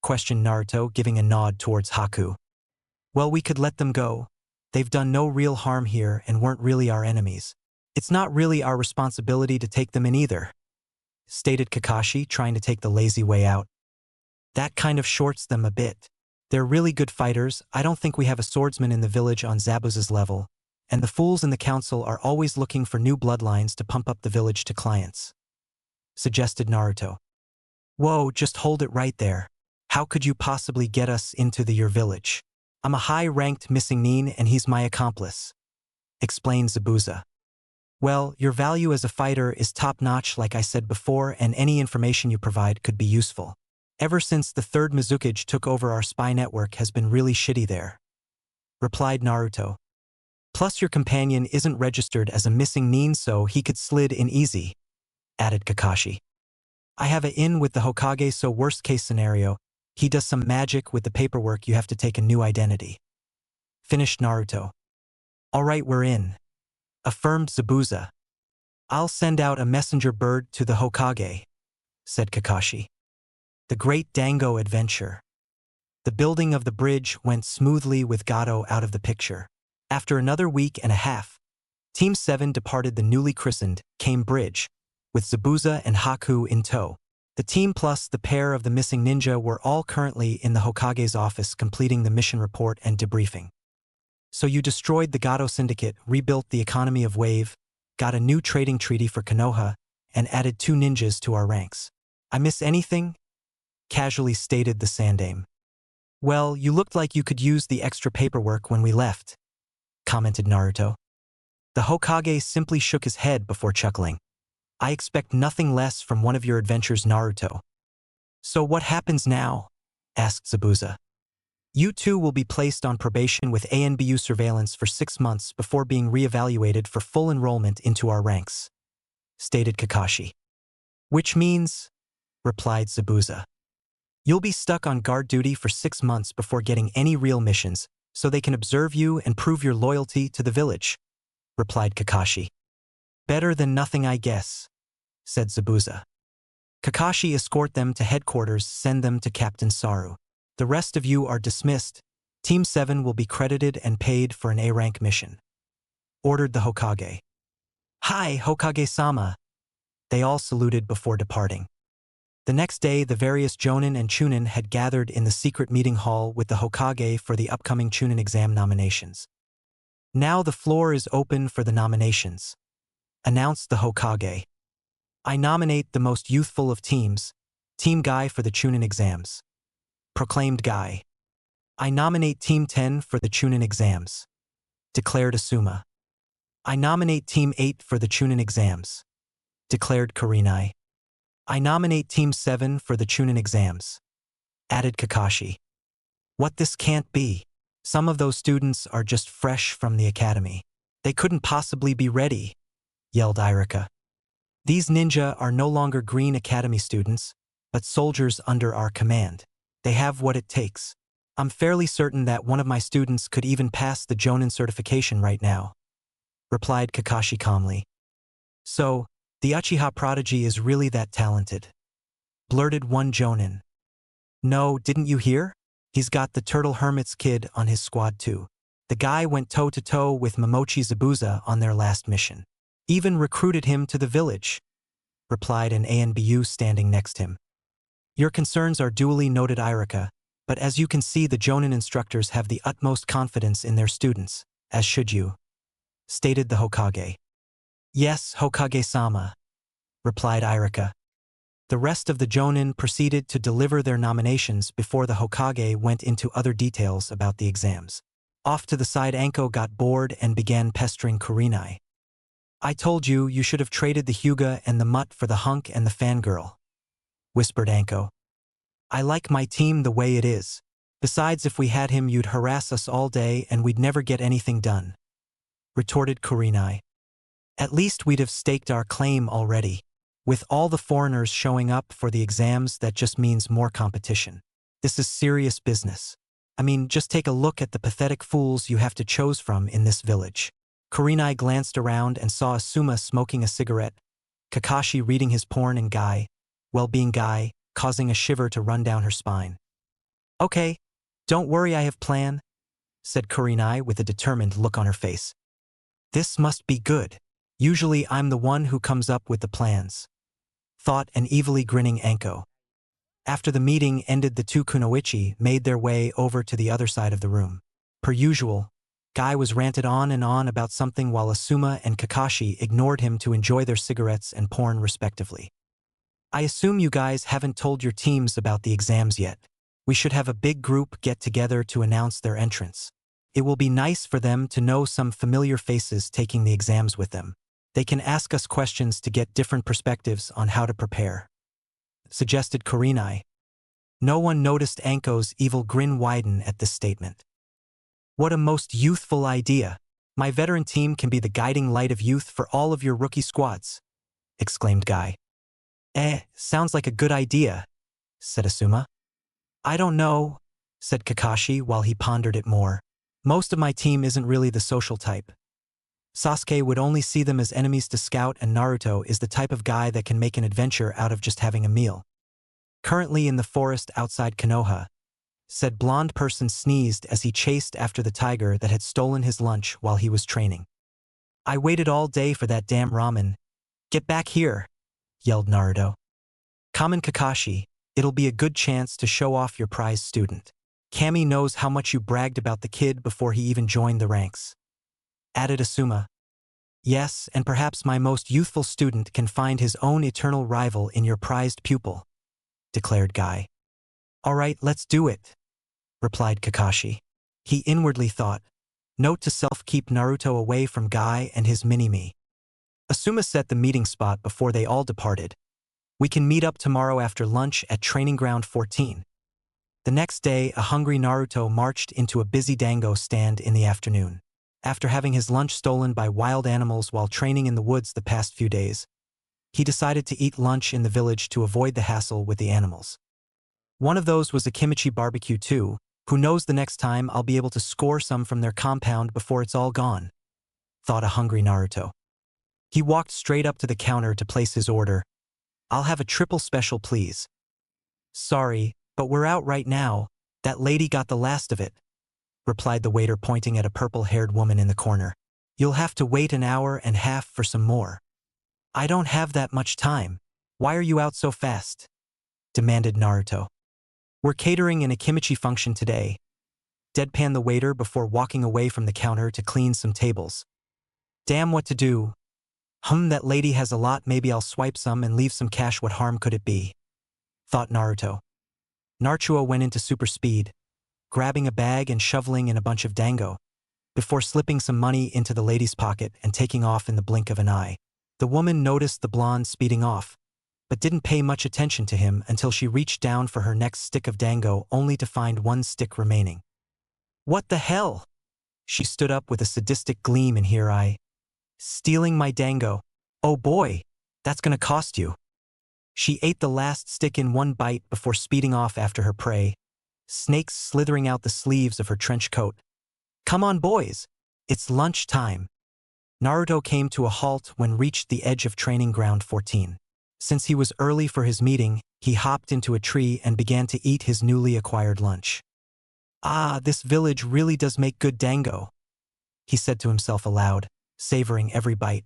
Questioned Naruto, giving a nod towards Haku. Well, we could let them go. They've done no real harm here and weren't really our enemies. It's not really our responsibility to take them in either, stated Kakashi, trying to take the lazy way out. That kind of shorts them a bit. They're really good fighters. I don't think we have a swordsman in the village on Zabuza's level, and the fools in the council are always looking for new bloodlines to pump up the village to clients, suggested Naruto. Whoa, just hold it right there. How could you possibly get us into your village? I'm a high-ranked missing nin and he's my accomplice, explained Zabuza. Well, your value as a fighter is top-notch like I said before, and any information you provide could be useful. Ever since the third Mizukage took over, our spy network has been really shitty there, replied Naruto. Plus your companion isn't registered as a missing nin, so he could slid in easy, added Kakashi. I have a in with the Hokage, so worst case scenario, he does some magic with the paperwork, you have to take a new identity, finished Naruto. All right, we're in, affirmed Zabuza. I'll send out a messenger bird to the Hokage, said Kakashi. The Great Dango Adventure. The building of the bridge went smoothly with Gato out of the picture. After another week and a half, Team 7 departed the newly christened Kame Bridge, with Zabuza and Haku in tow. The team plus the pair of the missing ninja were all currently in the Hokage's office completing the mission report and debriefing. So you destroyed the Gato Syndicate, rebuilt the economy of Wave, got a new trading treaty for Konoha, and added 2 ninjas to our ranks. I miss anything? Casually stated the Sandaime. Well, you looked like you could use the extra paperwork when we left, commented Naruto. The Hokage simply shook his head before chuckling. I expect nothing less from one of your adventures, Naruto. So what happens now? Asked Zabuza. You two will be placed on probation with ANBU surveillance for 6 months before being re-evaluated for full enrollment into our ranks, stated Kakashi. Which means, replied Zabuza, you'll be stuck on guard duty for 6 months before getting any real missions, so they can observe you and prove your loyalty to the village, replied Kakashi. Better than nothing, I guess, said Zabuza. Kakashi, escort them to headquarters, send them to Captain Saru. The rest of you are dismissed. Team 7 will be credited and paid for an A-rank mission, ordered the Hokage. Hi, Hokage-sama. They all saluted before departing. The next day, the various Jonin and Chunin had gathered in the secret meeting hall with the Hokage for the upcoming Chunin exam nominations. Now the floor is open for the nominations, announced the Hokage. I nominate the most youthful of teams, Team Guy for the Chunin exams, proclaimed Guy. I nominate Team 10 for the Chunin exams, declared Asuma. I nominate Team 8 for the Chunin exams, declared Kurenai. I nominate Team 7 for the Chunin exams, added Kakashi. What, this can't be. Some of those students are just fresh from the academy. They couldn't possibly be ready, yelled Irika. These ninja are no longer Green Academy students, but soldiers under our command. They have what it takes. I'm fairly certain that one of my students could even pass the Jonin certification right now, replied Kakashi calmly. So, the Uchiha prodigy is really that talented, blurted one Jonin. No, didn't you hear? He's got the Turtle Hermit's kid on his squad too. The guy went toe-to-toe with Momochi Zabuza on their last mission. Even recruited him to the village, replied an ANBU standing next him. Your concerns are duly noted, Irika, but as you can see, the Jonin instructors have the utmost confidence in their students, as should you, stated the Hokage. Yes, Hokage-sama, replied Irika. The rest of the Jonin proceeded to deliver their nominations before the Hokage went into other details about the exams. Off to the side, Anko got bored and began pestering Kurenai. I told you, you should have traded the Hyuga and the Mutt for the hunk and the fangirl, whispered Anko. I like my team the way it is. Besides, if we had him, you'd harass us all day and we'd never get anything done, retorted Kurenai. At least we'd have staked our claim already. With all the foreigners showing up for the exams, that just means more competition. This is serious business. I mean, just take a look at the pathetic fools you have to choose from in this village. Kurenai glanced around and saw Asuma smoking a cigarette, Kakashi reading his porn, and Guy, well-being Guy, causing a shiver to run down her spine. Okay, don't worry, I have plan, said Kurenai with a determined look on her face. This must be good. Usually I'm the one who comes up with the plans, thought an evilly grinning Anko. After the meeting ended, the two kunoichi made their way over to the other side of the room. Per usual, Guy was ranted on and on about something while Asuma and Kakashi ignored him to enjoy their cigarettes and porn respectively. I assume you guys haven't told your teams about the exams yet. We should have a big group get together to announce their entrance. It will be nice for them to know some familiar faces taking the exams with them. They can ask us questions to get different perspectives on how to prepare, suggested Kurenai. No one noticed Anko's evil grin widen at this statement. What a most youthful idea. My veteran team can be the guiding light of youth for all of your rookie squads, exclaimed Guy. Sounds like a good idea, said Asuma. I don't know, said Kakashi while he pondered it more. Most of my team isn't really the social type. Sasuke would only see them as enemies to scout, and Naruto is the type of guy that can make an adventure out of just having a meal. Currently in the forest outside Konoha, said blonde person sneezed as he chased after the tiger that had stolen his lunch while he was training. I waited all day for that damn ramen. Get back here, yelled Naruto. Come on, Kakashi, it'll be a good chance to show off your prize student. Kami knows how much you bragged about the kid before he even joined the ranks. Added Asuma. Yes, and perhaps my most youthful student can find his own eternal rival in your prized pupil, declared Guy. All right, let's do it, replied Kakashi. He inwardly thought, note to self, keep Naruto away from Guy and his mini-me. Asuma set the meeting spot before they all departed. We can meet up tomorrow after lunch at Training Ground 14. The next day, a hungry Naruto marched into a busy dango stand in the afternoon. After having his lunch stolen by wild animals while training in the woods the past few days, he decided to eat lunch in the village to avoid the hassle with the animals. One of those was a kimchi barbecue too. Who knows, the next time I'll be able to score some from their compound before it's all gone, thought a hungry Naruto. He walked straight up to the counter to place his order. I'll have a triple special, please. Sorry, but we're out right now. That lady got the last of it, replied the waiter, pointing at a purple-haired woman in the corner. You'll have to wait an hour and a half for some more. I don't have that much time. Why are you out so fast? Demanded Naruto. We're catering in a kimchi function today, deadpanned the waiter before walking away from the counter to clean some tables. Damn, what to do? That lady has a lot, maybe I'll swipe some and leave some cash, what harm could it be? Thought Naruto. Naruto went into super speed, grabbing a bag and shoveling in a bunch of dango, before slipping some money into the lady's pocket and taking off in the blink of an eye. The woman noticed the blonde speeding off, but didn't pay much attention to him until she reached down for her next stick of dango only to find one stick remaining. What the hell? She stood up with a sadistic gleam in her eye. Stealing my dango. Oh boy, that's gonna cost you. She ate the last stick in one bite before speeding off after her prey, snakes slithering out the sleeves of her trench coat. Come on, boys, it's lunch time. Naruto came to a halt when reached the edge of Training Ground 14. Since he was early for his meeting, he hopped into a tree and began to eat his newly acquired lunch. Ah, this village really does make good dango, he said to himself aloud, savoring every bite.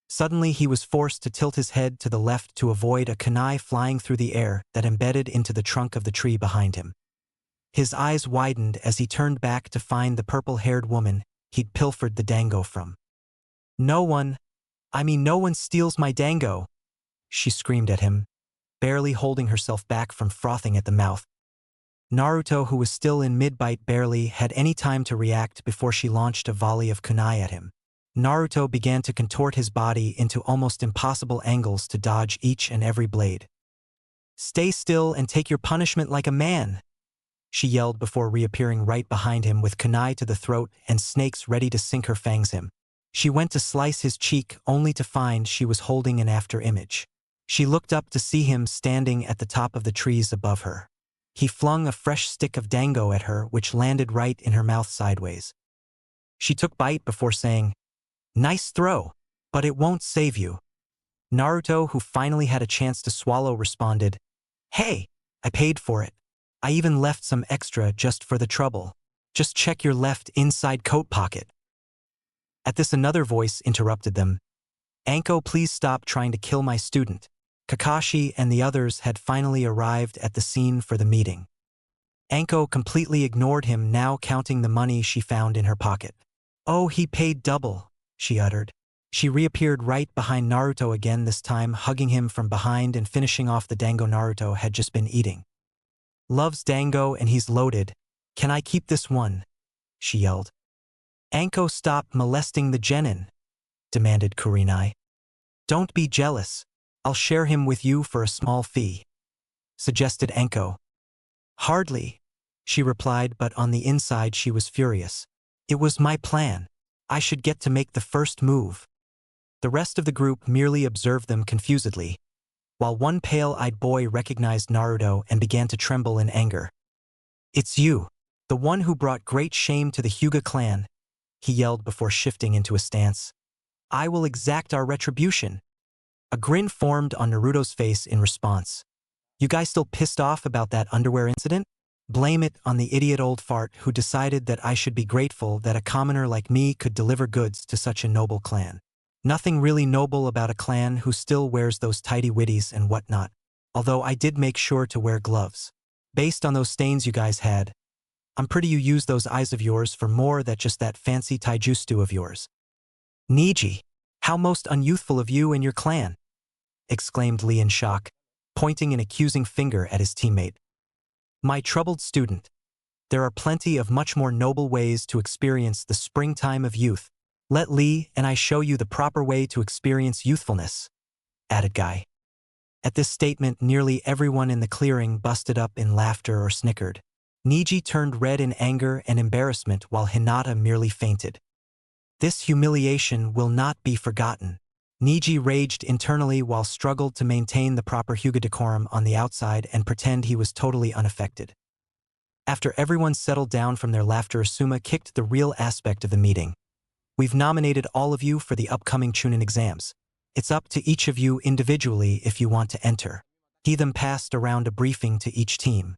Suddenly he was forced to tilt his head to the left to avoid a kunai flying through the air that embedded into the trunk of the tree behind him. His eyes widened as he turned back to find the purple-haired woman he'd pilfered the dango from. No one steals my dango, she screamed at him, barely holding herself back from frothing at the mouth. Naruto, who was still in mid-bite, barely had any time to react before she launched a volley of kunai at him. Naruto began to contort his body into almost impossible angles to dodge each and every blade. Stay still and take your punishment like a man, she yelled before reappearing right behind him with kunai to the throat and snakes ready to sink her fangs him. She went to slice his cheek only to find she was holding an after-image. She looked up to see him standing at the top of the trees above her. He flung a fresh stick of dango at her, which landed right in her mouth sideways. She took bite before saying, "Nice throw, but it won't save you." Naruto, who finally had a chance to swallow, responded, "Hey, I paid for it. I even left some extra just for the trouble. Just check your left inside coat pocket." At this, another voice interrupted them. "Anko, please stop trying to kill my student." Kakashi and the others had finally arrived at the scene for the meeting. Anko completely ignored him, now counting the money she found in her pocket. "Oh, he paid double," she uttered. She reappeared right behind Naruto again, this time hugging him from behind and finishing off the dango Naruto had just been eating. "Loves dango and he's loaded. Can I keep this one?" she yelled. "Anko, stop molesting the genin," demanded Kurenai. "Don't be jealous. I'll share him with you for a small fee," suggested Anko. "Hardly," she replied, but on the inside she was furious. "It was my plan. I should get to make the first move." The rest of the group merely observed them confusedly, while one pale-eyed boy recognized Naruto and began to tremble in anger. "It's you, the one who brought great shame to the Hyuga clan," he yelled before shifting into a stance. "I will exact our retribution." A grin formed on Naruto's face in response. "You guys still pissed off about that underwear incident? Blame it on the idiot old fart who decided that I should be grateful that a commoner like me could deliver goods to such a noble clan." Nothing really noble about a clan who still wears those tidy witties and whatnot, although I did make sure to wear gloves. Based on those stains you guys had, I'm pretty you use those eyes of yours for more than just that fancy taijutsu of yours. Niji, how most unyouthful of you and your clan, exclaimed Lee in shock, pointing an accusing finger at his teammate. My troubled student, there are plenty of much more noble ways to experience the springtime of youth. Let Lee and I show you the proper way to experience youthfulness, added Guy. At this statement, nearly everyone in the clearing busted up in laughter or snickered. Niji turned red in anger and embarrassment while Hinata merely fainted. This humiliation will not be forgotten. Niji raged internally while struggled to maintain the proper Hyuga decorum on the outside and pretend he was totally unaffected. After everyone settled down from their laughter, Asuma kicked the real aspect of the meeting. We've nominated all of you for the upcoming Chunin exams. It's up to each of you individually if you want to enter. He then passed around a briefing to each team.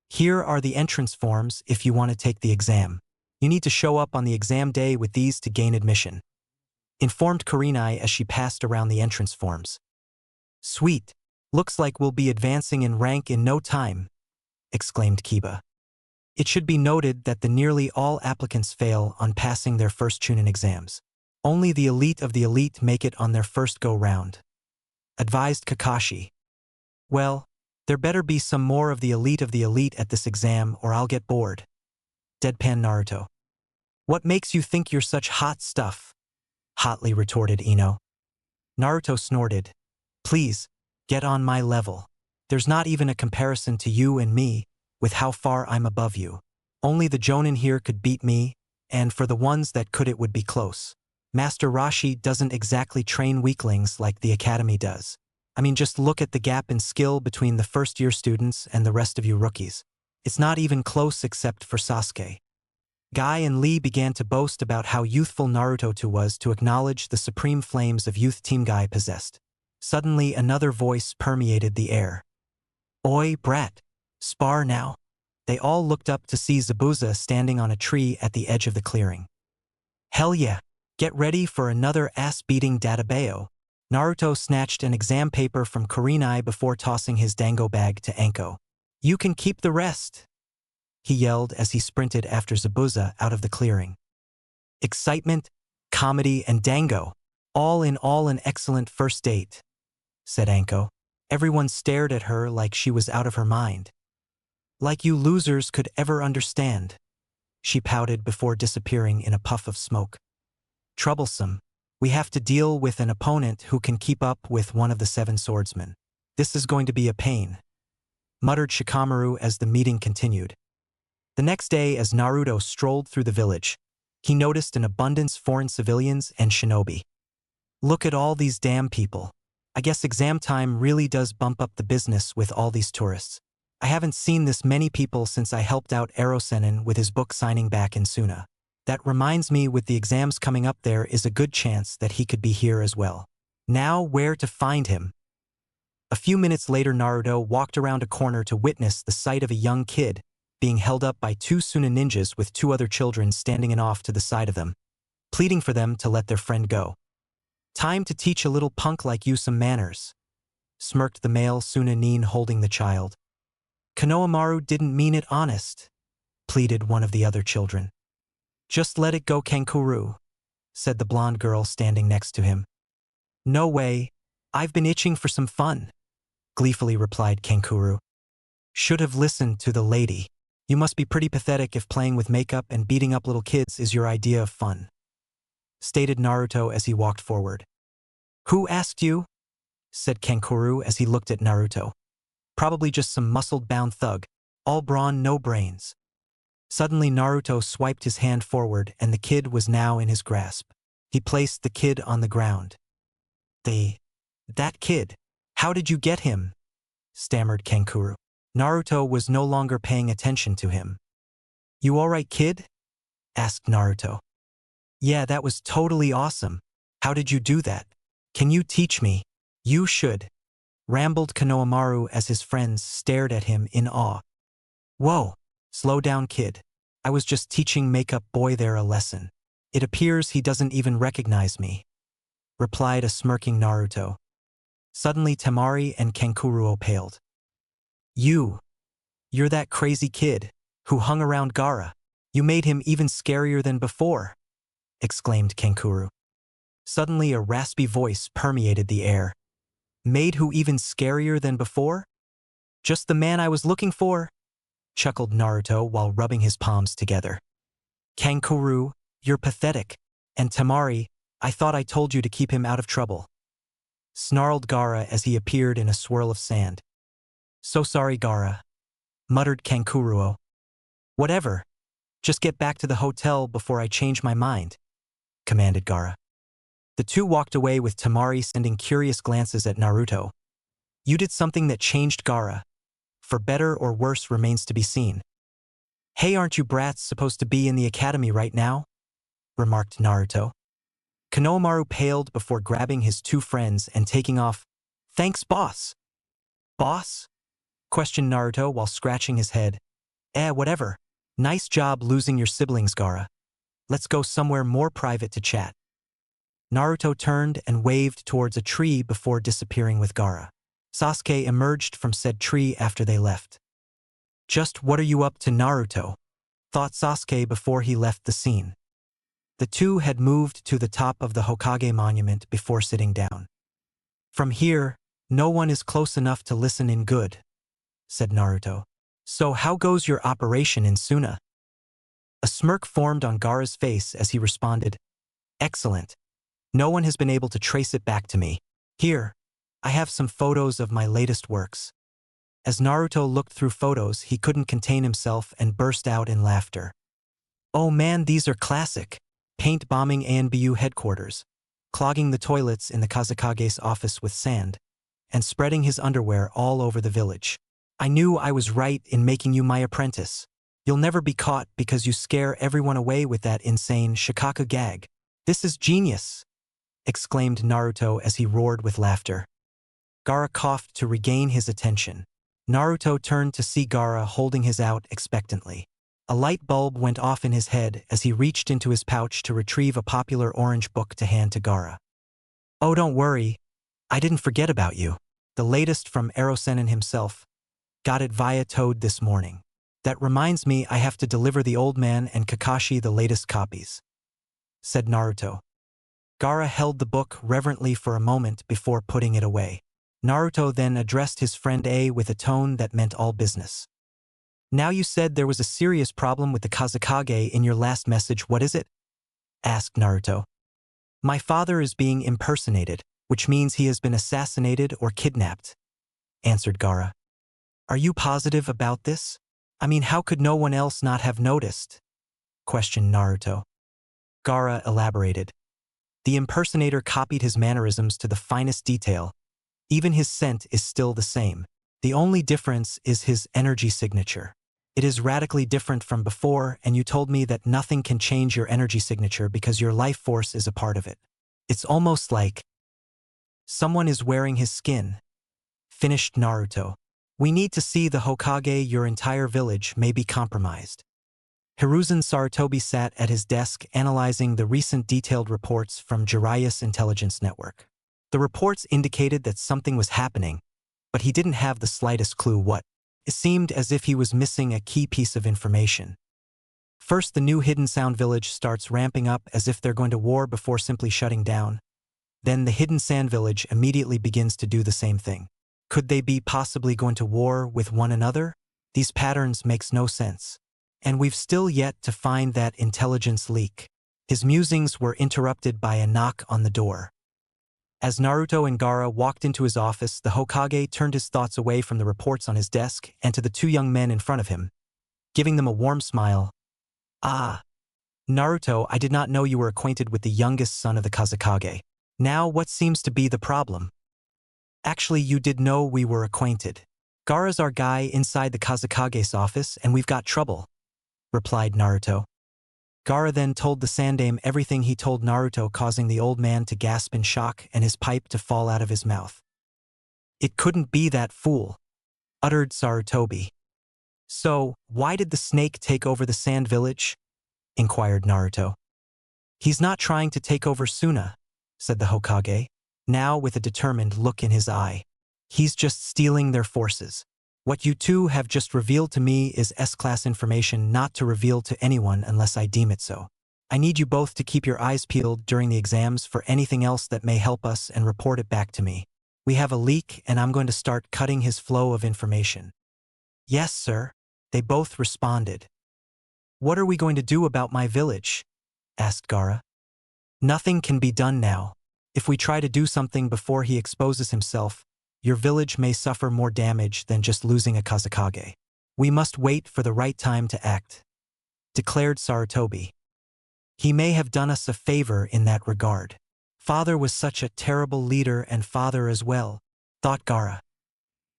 Here are the entrance forms if you want to take the exam. You need to show up on the exam day with these to gain admission, informed Kurenai as she passed around the entrance forms. Sweet. Looks like we'll be advancing in rank in no time, exclaimed Kiba. It should be noted that nearly all applicants fail on passing their first Chunin exams. Only the elite of the elite make it on their first go-round, advised Kakashi. Well, there better be some more of the elite at this exam or I'll get bored. Deadpan Naruto. What makes you think you're such hot stuff? Hotly retorted Ino. Naruto snorted. Please, get on my level. There's not even a comparison to you and me, with how far I'm above you. Only the Jonin here could beat me, and for the ones that could it would be close. Master Roshi doesn't exactly train weaklings like the academy does. I mean, just look at the gap in skill between the first-year students and the rest of you rookies. It's not even close except for Sasuke. Guy and Lee began to boast about how youthful Naruto too was to acknowledge the supreme flames of youth Team Guy possessed. Suddenly another voice permeated the air. Oi, brat. Spar now. They all looked up to see Zabuza standing on a tree at the edge of the clearing. Hell yeah. Get ready for another ass-beating databao. Naruto snatched an exam paper from Kurenai before tossing his dango bag to Anko. You can keep the rest, he yelled as he sprinted after Zabuza out of the clearing. Excitement, comedy, and dango, all in all an excellent first date, said Anko. Everyone stared at her like she was out of her mind. Like you losers could ever understand, she pouted before disappearing in a puff of smoke. Troublesome. We have to deal with an opponent who can keep up with one of the 7 swordsmen. This is going to be a pain, muttered Shikamaru as the meeting continued. The next day, as Naruto strolled through the village, he noticed an abundance of foreign civilians and shinobi. Look at all these damn people. I guess exam time really does bump up the business with all these tourists. I haven't seen this many people since I helped out Erosenin with his book signing back in Suna. That reminds me, with the exams coming up, there is a good chance that he could be here as well. Now where to find him? A few minutes later, Naruto walked around a corner to witness the sight of a young kid being held up by 2 Suna ninjas with 2 other children standing off to the side of them, pleading for them to let their friend go. Time to teach a little punk like you some manners, smirked the male Suna nin holding the child. Konohamaru didn't mean it honest, pleaded one of the other children. Just let it go, Kankuro, said the blonde girl standing next to him. No way, I've been itching for some fun, gleefully replied Kankuro. Should have listened to the lady. You must be pretty pathetic if playing with makeup and beating up little kids is your idea of fun, stated Naruto as he walked forward. Who asked you? Said Kankuro as he looked at Naruto. Probably just some muscled-bound thug, all brawn, no brains. Suddenly Naruto swiped his hand forward and the kid was now in his grasp. He placed the kid on the ground. That kid, how did you get him? Stammered Kankuro. Naruto was no longer paying attention to him. You alright, kid? Asked Naruto. Yeah, that was totally awesome. How did you do that? Can you teach me? You should, rambled Konohamaru as his friends stared at him in awe. Whoa, slow down, kid. I was just teaching Makeup Boy there a lesson. It appears he doesn't even recognize me. replied a smirking Naruto. Suddenly Temari and Kenkuruo paled. You're that crazy kid who hung around Gaara. You made him even scarier than before, exclaimed Kenkuru. Suddenly a raspy voice permeated the air. Made who even scarier than before? Just the man I was looking for, chuckled Naruto while rubbing his palms together. Kankuru, you're pathetic. And Temari, I thought I told you to keep him out of trouble, snarled Gaara as he appeared in a swirl of sand. So sorry, Gaara, muttered Kankuruo. Whatever. Just get back to the hotel before I change my mind, commanded Gaara. The two walked away with Temari sending curious glances at Naruto. You did something that changed Gaara. For better or worse remains to be seen. Hey, aren't you brats supposed to be in the academy right now? Remarked Naruto. Konohamaru paled before grabbing his two friends and taking off. Thanks, boss. Boss? Questioned Naruto while scratching his head. Whatever. Nice job losing your siblings, Gaara. Let's go somewhere more private to chat. Naruto turned and waved towards a tree before disappearing with Gaara. Sasuke emerged from said tree after they left. Just what are you up to, Naruto? Thought Sasuke before he left the scene. The two had moved to the top of the Hokage monument before sitting down. From here, no one is close enough to listen in good, said Naruto. So how goes your operation in Suna? A smirk formed on Gaara's face as he responded. Excellent. No one has been able to trace it back to me. Here, I have some photos of my latest works. As Naruto looked through photos, he couldn't contain himself and burst out in laughter. Oh man, these are classic. Paint bombing ANBU headquarters, clogging the toilets in the Kazekage's office with sand, and spreading his underwear all over the village. I knew I was right in making you my apprentice. You'll never be caught because you scare everyone away with that insane Shikaka gag. This is genius, exclaimed Naruto as he roared with laughter. Gaara coughed to regain his attention. Naruto turned to see Gaara holding his out expectantly. A light bulb went off in his head as he reached into his pouch to retrieve a popular orange book to hand to Gaara. Oh, don't worry. I didn't forget about you. The latest from Erosenin himself. Got it via Toad this morning. That reminds me I have to deliver the old man and Kakashi the latest copies, said Naruto. Gaara held the book reverently for a moment before putting it away. Naruto then addressed his friend A with a tone that meant all business. Now you said there was a serious problem with the Kazekage in your last message, what is it? Asked Naruto. My father is being impersonated, which means he has been assassinated or kidnapped, answered Gaara. Are you positive about this? I mean, how could no one else not have noticed? Questioned Naruto. Gaara elaborated. The impersonator copied his mannerisms to the finest detail. Even his scent is still the same. The only difference is his energy signature. It is radically different from before, and you told me that nothing can change your energy signature because your life force is a part of it. It's almost like someone is wearing his skin, finished Naruto. We need to see the Hokage. Your entire village may be compromised. Hiruzen Sarutobi sat at his desk analyzing the recent detailed reports from Jiraiya's intelligence network. The reports indicated that something was happening, but he didn't have the slightest clue what. It seemed as if he was missing a key piece of information. First, the new Hidden Sound Village starts ramping up as if they're going to war before simply shutting down. Then the Hidden Sand Village immediately begins to do the same thing. Could they be possibly going to war with one another? These patterns makes no sense. And we've still yet to find that intelligence leak. His musings were interrupted by a knock on the door. As Naruto and Gaara walked into his office, the Hokage turned his thoughts away from the reports on his desk and to the two young men in front of him, giving them a warm smile. Ah, Naruto, I did not know you were acquainted with the youngest son of the Kazekage. Now what seems to be the problem? Actually, you did know we were acquainted. Gaara's our guy inside the Kazekage's office and we've got trouble, replied Naruto. Gaara then told the Sandaime everything he told Naruto, causing the old man to gasp in shock and his pipe to fall out of his mouth. It couldn't be that fool, uttered Sarutobi. So, why did the snake take over the sand village? Inquired Naruto. He's not trying to take over Suna, said the Hokage, now with a determined look in his eye. He's just stealing their forces. What you two have just revealed to me is S-class information not to reveal to anyone unless I deem it so. I need you both to keep your eyes peeled during the exams for anything else that may help us and report it back to me. We have a leak and I'm going to start cutting his flow of information. Yes, sir, they both responded. What are we going to do about my village? Asked Gaara. Nothing can be done now. If we try to do something before he exposes himself, your village may suffer more damage than just losing a Kazekage. We must wait for the right time to act, declared Sarutobi. He may have done us a favor in that regard. Father was such a terrible leader and father as well, thought Gaara.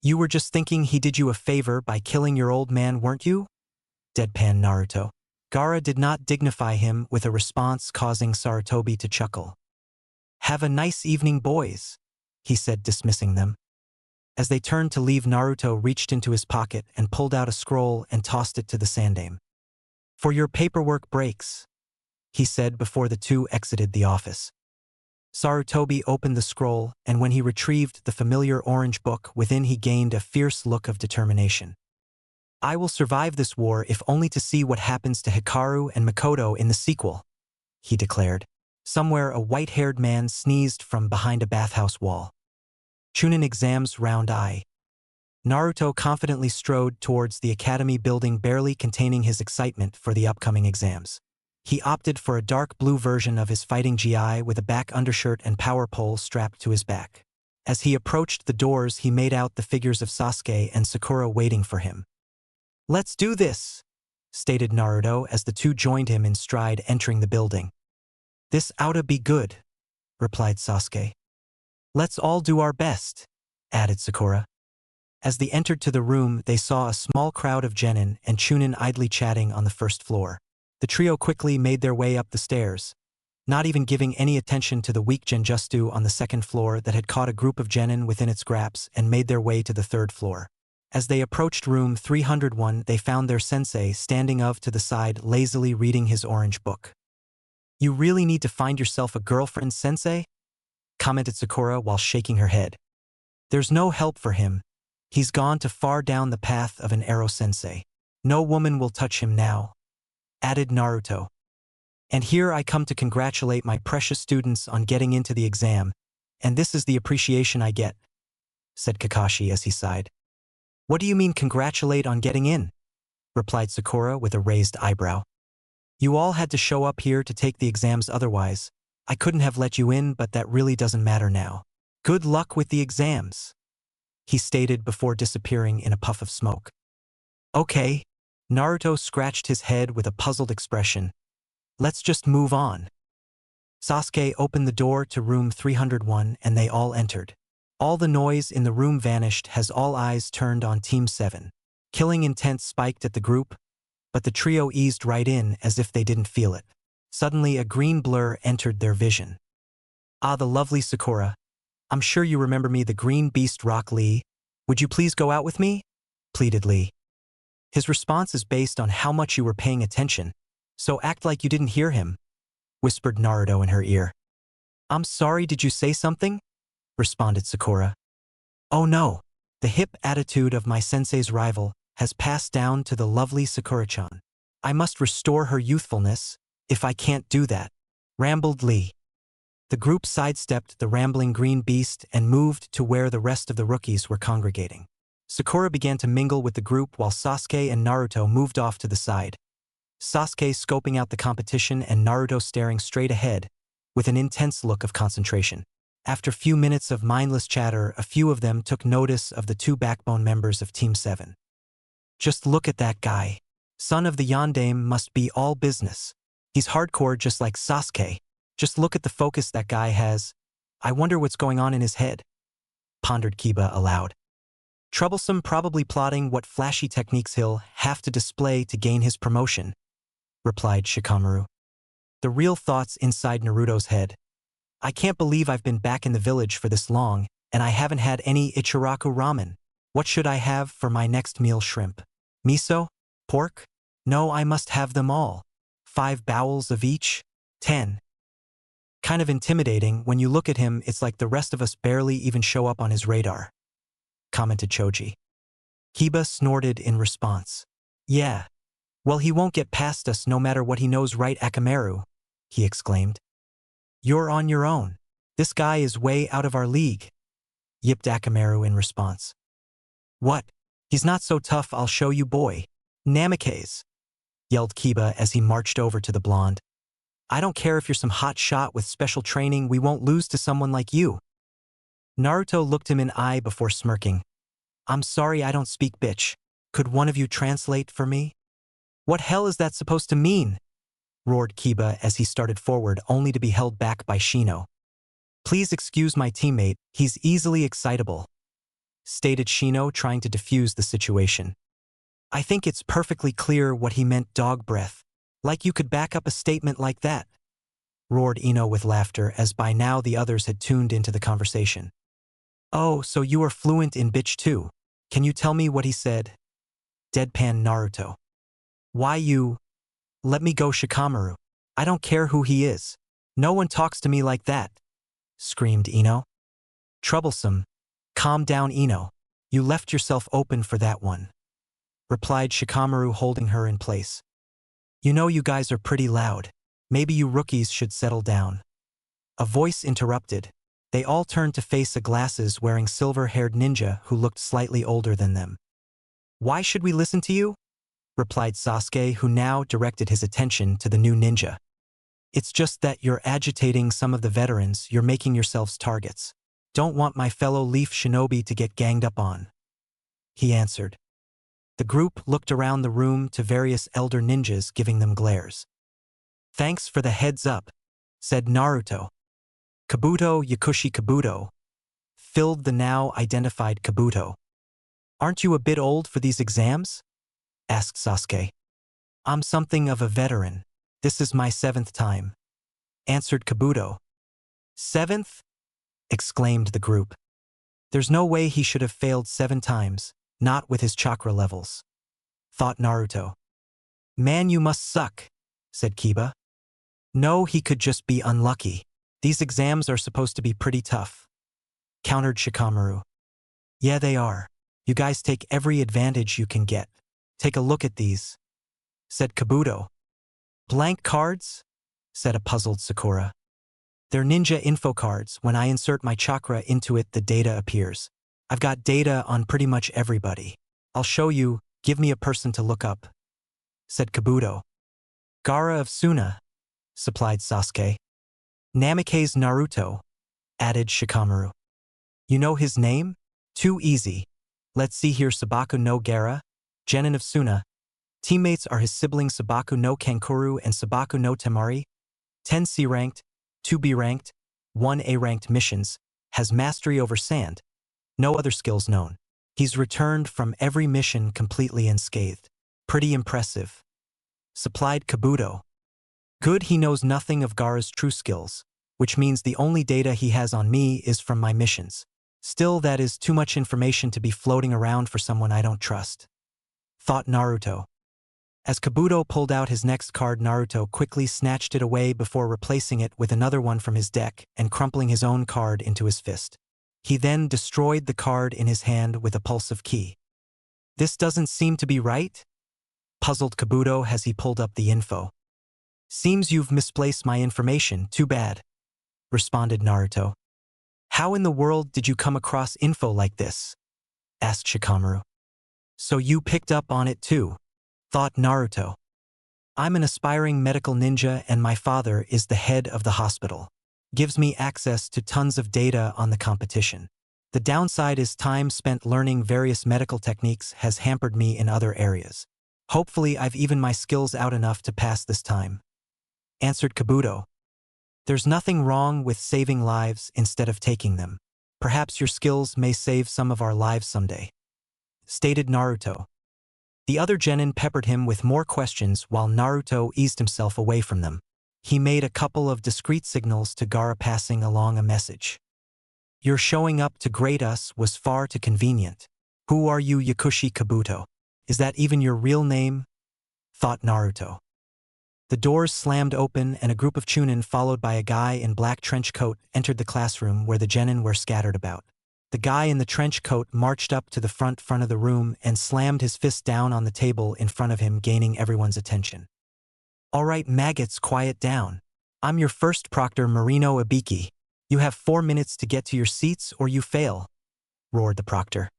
You were just thinking he did you a favor by killing your old man, weren't you? Deadpan Naruto. Gaara did not dignify him with a response, causing Sarutobi to chuckle. Have a nice evening, boys, he said, dismissing them. As they turned to leave, Naruto reached into his pocket and pulled out a scroll and tossed it to the Sandaime. For your paperwork breaks, he said before the two exited the office. Sarutobi opened the scroll, and when he retrieved the familiar orange book within, he gained a fierce look of determination. I will survive this war if only to see what happens to Hikaru and Makoto in the sequel, he declared. Somewhere a white-haired man sneezed from behind a bathhouse wall. Chunin exams round eye. Naruto confidently strode towards the academy building, barely containing his excitement for the upcoming exams. He opted for a dark blue version of his fighting GI with a back undershirt and power pole strapped to his back. As he approached the doors, he made out the figures of Sasuke and Sakura waiting for him. Let's do this, stated Naruto as the two joined him in stride, entering the building. This oughta be good, replied Sasuke. Let's all do our best, added Sakura. As they entered to the room, they saw a small crowd of genin and Chunin idly chatting on the first floor. The trio quickly made their way up the stairs, not even giving any attention to the weak genjutsu on the second floor that had caught a group of genin within its grasp and made their way to the third floor. As they approached room 301, they found their sensei standing to the side, lazily reading his orange book. You really need to find yourself a girlfriend, sensei? Commented Sakura while shaking her head. There's no help for him. He's gone too far down the path of an arrow, sensei. No woman will touch him now, added Naruto. And here I come to congratulate my precious students on getting into the exam, and this is the appreciation I get, said Kakashi as he sighed. What do you mean congratulate on getting in? Replied Sakura with a raised eyebrow. You all had to show up here to take the exams, otherwise I couldn't have let you in, but that really doesn't matter now. Good luck with the exams, he stated before disappearing in a puff of smoke. Okay. Naruto scratched his head with a puzzled expression. Let's just move on. Sasuke opened the door to room 301 and they all entered. All the noise in the room vanished as all eyes turned on Team 7. Killing intent spiked at the group, but the trio eased right in as if they didn't feel it. Suddenly a green blur entered their vision. Ah, the lovely Sakura. I'm sure you remember me, the green beast Rock Lee. Would you please go out with me? Pleaded Lee. His response is based on how much you were paying attention, so act like you didn't hear him, whispered Naruto in her ear. I'm sorry, did you say something? Responded Sakura. Oh no, the hip attitude of my sensei's rival has passed down to the lovely Sakura-chan. I must restore her youthfulness. If I can't do that, rambled Lee. The group sidestepped the rambling green beast and moved to where the rest of the rookies were congregating. Sakura began to mingle with the group while Sasuke and Naruto moved off to the side. Sasuke scoping out the competition and Naruto staring straight ahead with an intense look of concentration. After a few minutes of mindless chatter, a few of them took notice of the two backbone members of Team 7. Just look at that guy. Son of the Yondaime must be all business. He's hardcore just like Sasuke. Just look at the focus that guy has. I wonder what's going on in his head, pondered Kiba aloud. Troublesome, probably plotting what flashy techniques he'll have to display to gain his promotion, replied Shikamaru. The real thoughts inside Naruto's head. I can't believe I've been back in the village for this long, and I haven't had any Ichiraku ramen. What should I have for my next meal? Shrimp? Miso? Pork? No, I must have them all. 5 bowls of each? 10. Kind of intimidating. When you look at him, it's like the rest of us barely even show up on his radar, commented Choji. Kiba snorted in response. Yeah. Well, he won't get past us no matter what he knows, right, Akamaru? He exclaimed. You're on your own. This guy is way out of our league, yipped Akamaru in response. What? He's not so tough, I'll show you, boy. Namikaze, yelled Kiba as he marched over to the blonde. I don't care if you're some hot shot with special training, we won't lose to someone like you. Naruto looked him in the eye before smirking. I'm sorry I don't speak, bitch. Could one of you translate for me? What hell is that supposed to mean? Roared Kiba as he started forward, only to be held back by Shino. Please excuse my teammate, he's easily excitable, stated Shino, trying to defuse the situation. I think it's perfectly clear what he meant, dog breath. Like you could back up a statement like that, roared Ino with laughter, as by now the others had tuned into the conversation. Oh, so you are fluent in bitch too. Can you tell me what he said? Deadpan Naruto. Why you? Let me go, Shikamaru. I don't care who he is. No one talks to me like that, screamed Ino. Troublesome. Calm down, Ino. You left yourself open for that one, replied Shikamaru, holding her in place. You know you guys are pretty loud. Maybe you rookies should settle down. A voice interrupted. They all turned to face a glasses-wearing silver-haired ninja who looked slightly older than them. Why should we listen to you? Replied Sasuke, who now directed his attention to the new ninja. It's just that you're agitating some of the veterans, you're making yourselves targets. Don't want my fellow Leaf Shinobi to get ganged up on, he answered. The group looked around the room to various elder ninjas, giving them glares. Thanks for the heads up, said Naruto. Kabuto Yakushi Kabuto filled the now identified Kabuto. Aren't you a bit old for these exams? Asked Sasuke. I'm something of a veteran. This is my 7th time, answered Kabuto. 7th? Exclaimed the group. There's no way he should have failed 7 times, not with his chakra levels, thought Naruto. Man, you must suck, said Kiba. No, he could just be unlucky. These exams are supposed to be pretty tough, countered Shikamaru. Yeah, they are. You guys take every advantage you can get. Take a look at these, said Kabuto. Blank cards? Said a puzzled Sakura. They're ninja info cards. When I insert my chakra into it, the data appears. I've got data on pretty much everybody. I'll show you, give me a person to look up, said Kabuto. Gaara of Suna, supplied Sasuke. Namikaze Naruto, added Shikamaru. You know his name? Too easy. Let's see here, Sabaku no Gaara, Genin of Suna. Teammates are his siblings Sabaku no Kankuro and Sabaku no Temari. 10 C ranked, 2 B ranked, 1 A ranked missions, has mastery over sand. No other skills known. He's returned from every mission completely unscathed. Pretty impressive, supplied Kabuto. Good, he knows nothing of Gaara's true skills, which means the only data he has on me is from my missions. Still, that is too much information to be floating around for someone I don't trust, thought Naruto. As Kabuto pulled out his next card, Naruto quickly snatched it away before replacing it with another one from his deck and crumpling his own card into his fist. He then destroyed the card in his hand with a pulsive key. This doesn't seem to be right, puzzled Kabuto as he pulled up the info. Seems you've misplaced my information, too bad, responded Naruto. How in the world did you come across info like this? Asked Shikamaru. So you picked up on it too, thought Naruto. I'm an aspiring medical ninja and my father is the head of the hospital. Gives me access to tons of data on the competition. The downside is time spent learning various medical techniques has hampered me in other areas. Hopefully I've evened my skills out enough to pass this time, answered Kabuto. There's nothing wrong with saving lives instead of taking them. Perhaps your skills may save some of our lives someday, stated Naruto. The other genin peppered him with more questions while Naruto eased himself away from them. He made a couple of discreet signals to Gaara, passing along a message. Your showing up to greet us was far too convenient. Who are you, Yakushi Kabuto? Is that even your real name? Thought Naruto. The doors slammed open and a group of chunin followed by a guy in black trench coat entered the classroom where the genin were scattered about. The guy in the trench coat marched up to the front of the room and slammed his fist down on the table in front of him, gaining everyone's attention. "All right, maggots, quiet down. I'm your first proctor, Marino Ibiki. You have 4 minutes to get to your seats or you fail," roared the proctor.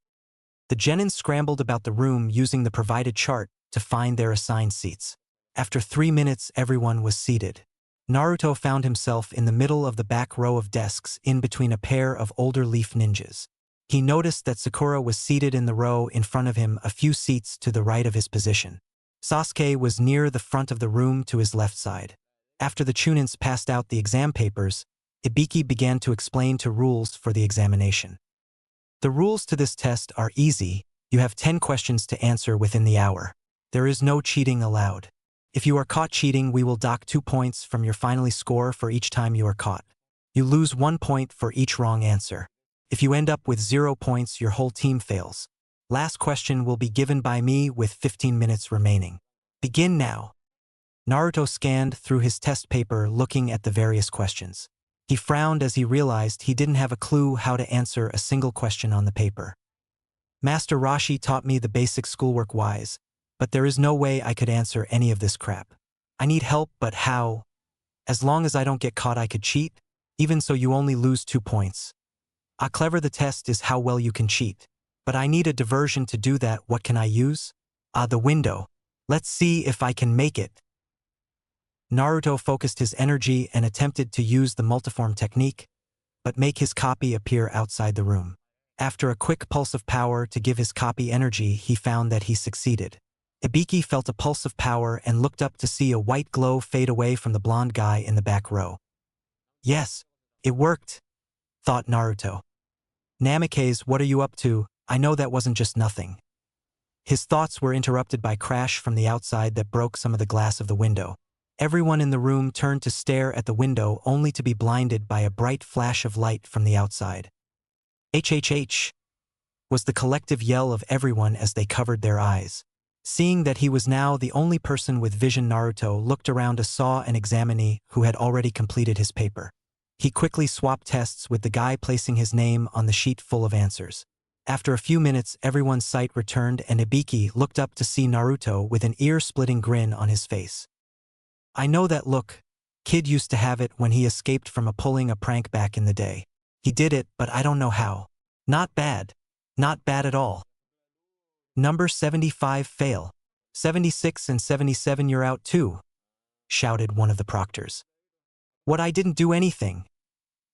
The genin scrambled about the room using the provided chart to find their assigned seats. After 3 minutes, everyone was seated. Naruto found himself in the middle of the back row of desks in between a pair of older leaf ninjas. He noticed that Sakura was seated in the row in front of him a few seats to the right of his position. Sasuke was near the front of the room to his left side. After the chunins passed out the exam papers, Ibiki began to explain to rules for the examination. The rules to this test are easy. You have 10 questions to answer within the hour. There is no cheating allowed. If you are caught cheating, we will dock 2 points from your final score for each time you are caught. You lose 1 point for each wrong answer. If you end up with 0 points, your whole team fails. Last question will be given by me with 15 minutes remaining. Begin now. Naruto scanned through his test paper looking at the various questions. He frowned as he realized he didn't have a clue how to answer a single question on the paper. Master Roshi taught me the basic schoolwork wise, but there is no way I could answer any of this crap. I need help, but how? As long as I don't get caught, I could cheat. Even so, you only lose 2 points. Clever, the test is how well you can cheat. But I need a diversion to do that. What can I use? The window. Let's see if I can make it. Naruto focused his energy and attempted to use the multiform technique, but make his copy appear outside the room. After a quick pulse of power to give his copy energy, he found that he succeeded. Ibiki felt a pulse of power and looked up to see a white glow fade away from the blonde guy in the back row. Yes, it worked, thought Naruto. Namikaze, what are you up to? I know that wasn't just nothing. His thoughts were interrupted by crash from the outside that broke some of the glass of the window. Everyone in the room turned to stare at the window only to be blinded by a bright flash of light from the outside. HHH! Was the collective yell of everyone as they covered their eyes. Seeing that he was now the only person with vision, Naruto looked around and saw an examinee who had already completed his paper. He quickly swapped tests with the guy, placing his name on the sheet full of answers. After a few minutes, everyone's sight returned and Ibiki looked up to see Naruto with an ear-splitting grin on his face. I know that look. Kid used to have it when he escaped from pulling a prank back in the day. He did it, but I don't know how. Not bad. Not bad at all. Number 75 fail. 76 and 77 you're out too, shouted one of the proctors. What, I didn't do anything,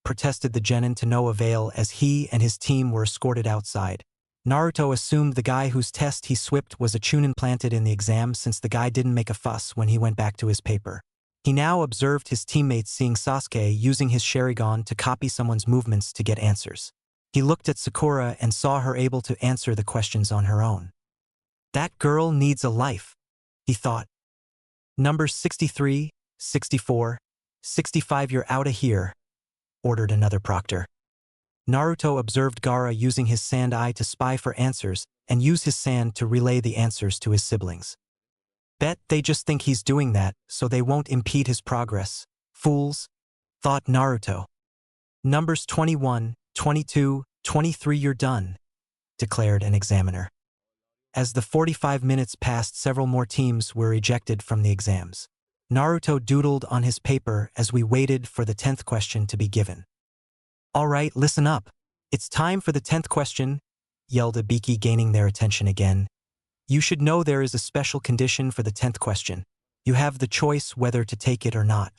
protested the genin to no avail as he and his team were escorted outside. Naruto assumed the guy whose test he swipped was a chunin planted in the exam since the guy didn't make a fuss when he went back to his paper. He now observed his teammates seeing Sasuke using his Sharingan to copy someone's movements to get answers. He looked at Sakura and saw her able to answer the questions on her own. That girl needs a life, he thought. Number 63, 64, 65 you're outta here, ordered another proctor. Naruto observed Gaara using his sand eye to spy for answers and use his sand to relay the answers to his siblings. Bet they just think he's doing that so they won't impede his progress. Fools, thought Naruto. Numbers 21, 22, 23 you're done, declared an examiner. As the 45 minutes passed, several more teams were ejected from the exams. Naruto doodled on his paper as we waited for the 10th question to be given. All right, listen up. It's time for the 10th question, yelled Ibiki, gaining their attention again. You should know there is a special condition for the 10th question. You have the choice whether to take it or not.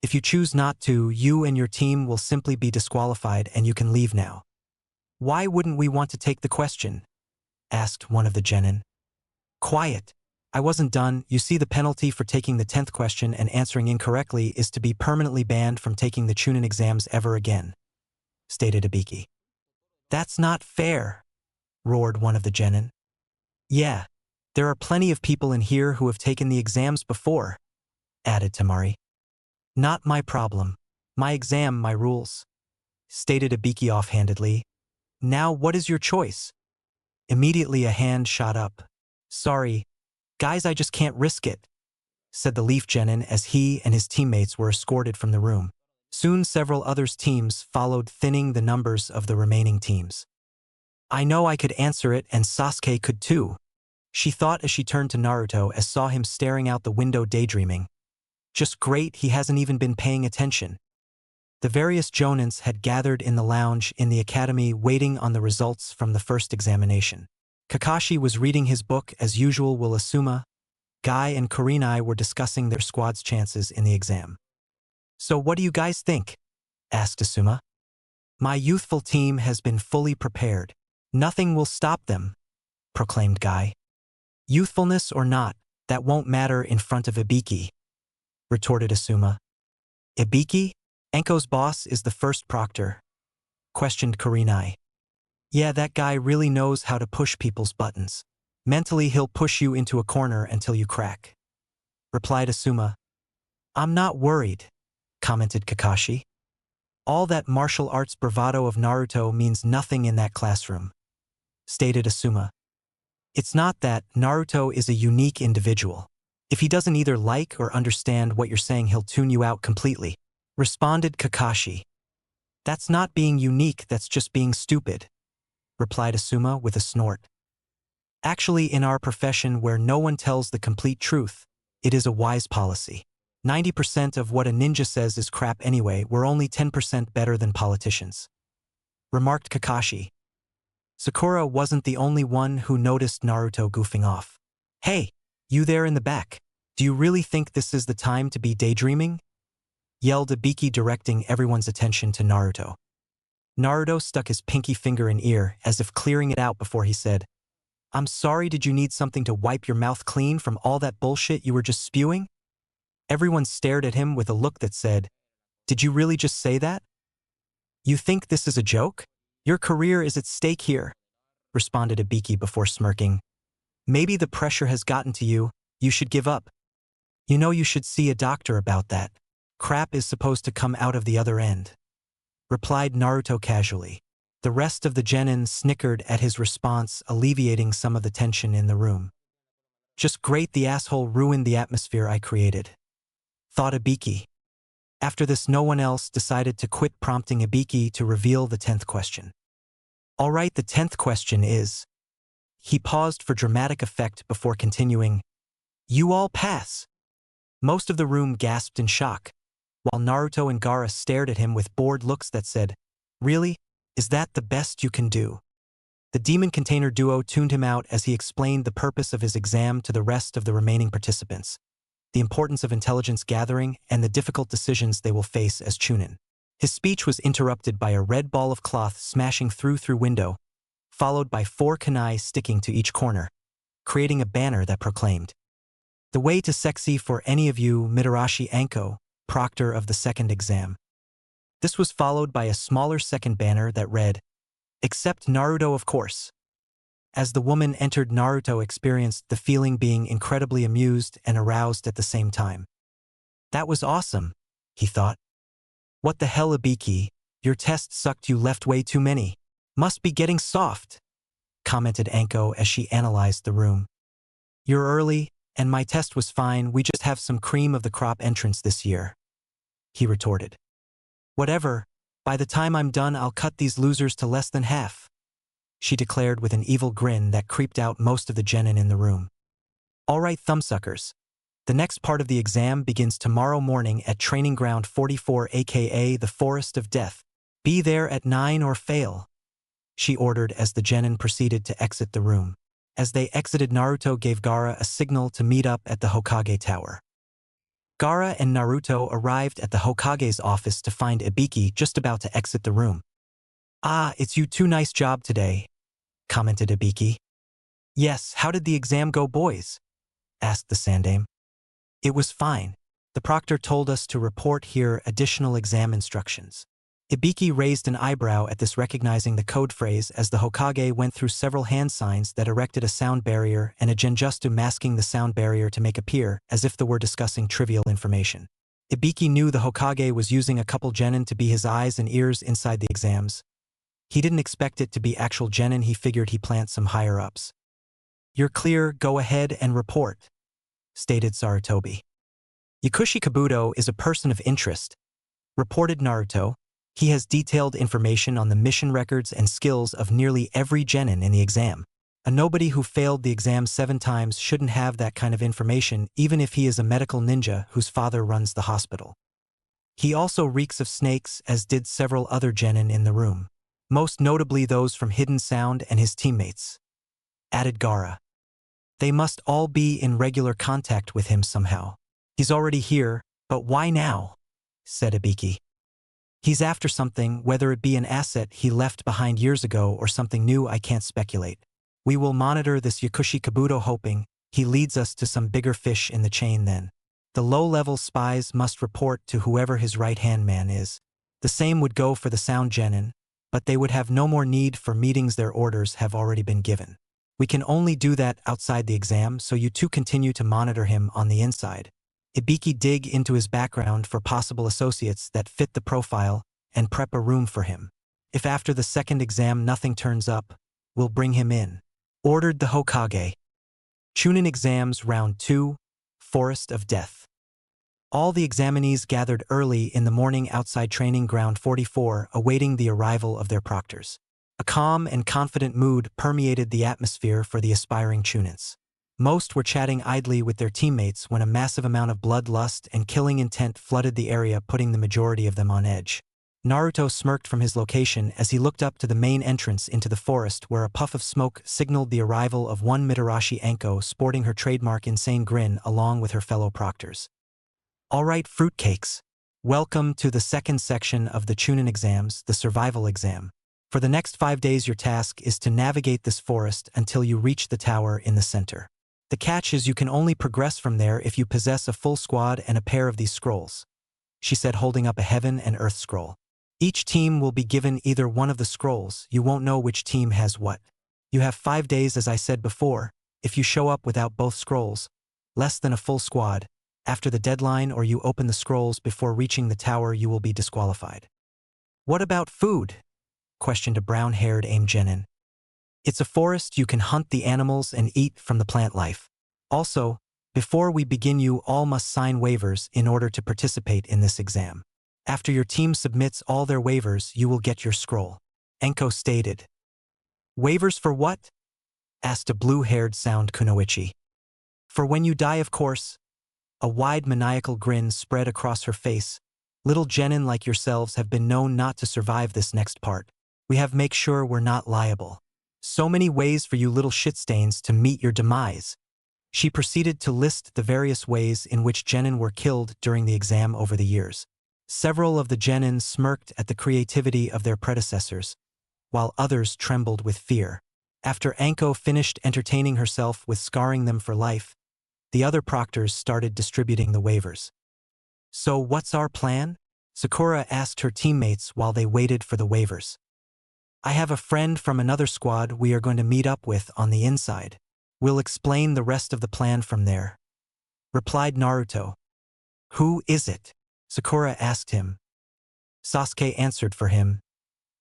If you choose not to, you and your team will simply be disqualified and you can leave now. Why wouldn't we want to take the question? Asked one of the genin. Quiet. I wasn't done. You see, the penalty for taking the 10th question and answering incorrectly is to be permanently banned from taking the chunin exams ever again, stated Ibiki. That's not fair, roared one of the genin. Yeah, there are plenty of people in here who have taken the exams before, added Tamari. Not my problem. My exam, my rules, stated Ibiki offhandedly. Now what is your choice? Immediately a hand shot up. Sorry, guys, I just can't risk it, said the Leaf Genin as he and his teammates were escorted from the room. Soon several others' teams followed, thinning the numbers of the remaining teams. I know I could answer it, and Sasuke could too, she thought as she turned to Naruto as saw him staring out the window daydreaming. Just great, he hasn't even been paying attention. The various Jonins had gathered in the lounge in the academy waiting on the results from the first examination. Kakashi was reading his book as usual while Asuma, Guy and Kurenai were discussing their squad's chances in the exam. So what do you guys think? Asked Asuma. My youthful team has been fully prepared. Nothing will stop them, proclaimed Guy. Youthfulness or not, that won't matter in front of Ibiki, retorted Asuma. Ibiki? Enko's boss is the first proctor, questioned Kurenai. Yeah, that guy really knows how to push people's buttons. Mentally he'll push you into a corner until you crack, replied Asuma. I'm not worried, commented Kakashi. All that martial arts bravado of Naruto means nothing in that classroom, stated Asuma. It's not that. Naruto is a unique individual. If he doesn't either like or understand what you're saying, he'll tune you out completely, responded Kakashi. That's not being unique, that's just being stupid, replied Asuma with a snort. Actually, in our profession where no one tells the complete truth, it is a wise policy. 90% of what a ninja says is crap anyway, we're only 10% better than politicians, remarked Kakashi. Sakura wasn't the only one who noticed Naruto goofing off. Hey, you there in the back, do you really think this is the time to be daydreaming? Yelled Ibiki, directing everyone's attention to Naruto. Naruto stuck his pinky finger in ear as if clearing it out before he said, I'm sorry, did you need something to wipe your mouth clean from all that bullshit you were just spewing? Everyone stared at him with a look that said, did you really just say that? You think this is a joke? Your career is at stake here, responded Ibiki before smirking. Maybe the pressure has gotten to you, you should give up. You know, you should see a doctor about that. Crap is supposed to come out of the other end, replied Naruto casually. The rest of the genin snickered at his response, alleviating some of the tension in the room. Just great, the asshole ruined the atmosphere I created, thought Ibiki. After this, no one else decided to quit, prompting Ibiki to reveal the 10th question. All right, the 10th question is... He paused for dramatic effect before continuing, you all pass. Most of the room gasped in shock, while Naruto and Gaara stared at him with bored looks that said, really? Is that the best you can do? The demon container duo tuned him out as he explained the purpose of his exam to the rest of the remaining participants, the importance of intelligence gathering, and the difficult decisions they will face as Chunin. His speech was interrupted by a red ball of cloth smashing through window, followed by 4 kunai sticking to each corner, creating a banner that proclaimed, the way to sexy for any of you, Mitarashi Anko, proctor of the second exam. This was followed by a smaller second banner that read, except Naruto of course. As the woman entered, Naruto experienced the feeling being incredibly amused and aroused at the same time. That was awesome, he thought. What the hell, Ibiki, your test sucked, you left way too many. Must be getting soft, commented Anko as she analyzed the room. You're early, and my test was fine, we just have some cream of the crop entrance this year, he retorted. Whatever, by the time I'm done I'll cut these losers to less than half, she declared with an evil grin that creeped out most of the genin in the room. All right, thumbsuckers. The next part of the exam begins tomorrow morning at Training Ground 44, aka the Forest of Death. Be there at 9 or fail, she ordered as the genin proceeded to exit the room. As they exited, Naruto gave Gaara a signal to meet up at the Hokage Tower. Gaara and Naruto arrived at the Hokage's office to find Ibiki just about to exit the room. Ah, it's you two, nice job today, commented Ibiki. Yes, how did the exam go, boys? Asked the Sandaime. It was fine. The proctor told us to report here additional exam instructions. Ibiki raised an eyebrow at this, recognizing the code phrase as the Hokage went through several hand signs that erected a sound barrier and a genjutsu masking the sound barrier to make appear as if they were discussing trivial information. Ibiki knew the Hokage was using a couple genin to be his eyes and ears inside the exams. He didn't expect it to be actual genin, he figured he plant some higher-ups. You're clear, go ahead and report, stated Sarutobi. Yakushi Kabuto is a person of interest, reported Naruto. He has detailed information on the mission records and skills of nearly every genin in the exam. A nobody who failed the exam 7 times shouldn't have that kind of information, even if he is a medical ninja whose father runs the hospital. He also reeks of snakes, as did several other genin in the room, most notably those from Hidden Sound and his teammates, added Gaara. They must all be in regular contact with him somehow. He's already here, but why now? Said Ibiki. He's after something, whether it be an asset he left behind years ago or something new I can't speculate. We will monitor this Yakushi Kabuto, hoping he leads us to some bigger fish in the chain then. The low-level spies must report to whoever his right-hand man is. The same would go for the sound genin, but they would have no more need for meetings, their orders have already been given. We can only do that outside the exam, so you two continue to monitor him on the inside. Ibiki dig into his background for possible associates that fit the profile and prep a room for him. If after the second exam nothing turns up, we'll bring him in. Ordered the Hokage. Chunin Exams Round 2, Forest of Death. All the examinees gathered early in the morning outside Training Ground 44, awaiting the arrival of their proctors. A calm and confident mood permeated the atmosphere for the aspiring Chunins. Most were chatting idly with their teammates when a massive amount of bloodlust and killing intent flooded the area, putting the majority of them on edge. Naruto smirked from his location as he looked up to the main entrance into the forest, where a puff of smoke signaled the arrival of one Mitarashi Anko sporting her trademark insane grin along with her fellow proctors. All right, fruitcakes. Welcome to the second section of the Chunin exams, the survival exam. For the next 5 days your task is to navigate this forest until you reach the tower in the center. The catch is you can only progress from there if you possess a full squad and a pair of these scrolls, she said, holding up a heaven and earth scroll. Each team will be given either one of the scrolls. You won't know which team has what. You have 5 days, as I said before. If you show up without both scrolls, less than a full squad, after the deadline, or you open the scrolls before reaching the tower, you will be disqualified. What about food? Questioned a brown-haired AIM genin. It's a forest, you can hunt the animals and eat from the plant life. Also, before we begin, you all must sign waivers in order to participate in this exam. After your team submits all their waivers, you will get your scroll, Enko stated. Waivers for what? Asked a blue-haired sound Kunoichi. For when you die, of course. A wide maniacal grin spread across her face. Little genin like yourselves have been known not to survive this next part. We have make sure we're not liable. So many ways for you little shitstains to meet your demise. She proceeded to list the various ways in which genin were killed during the exam over the years. Several of the genin smirked at the creativity of their predecessors, while others trembled with fear. After Anko finished entertaining herself with scarring them for life, the other proctors started distributing the waivers. So what's our plan? Sakura asked her teammates while they waited for the waivers. I have a friend from another squad we are going to meet up with on the inside. We'll explain the rest of the plan from there, replied Naruto. Who is it? Sakura asked him. Sasuke answered for him.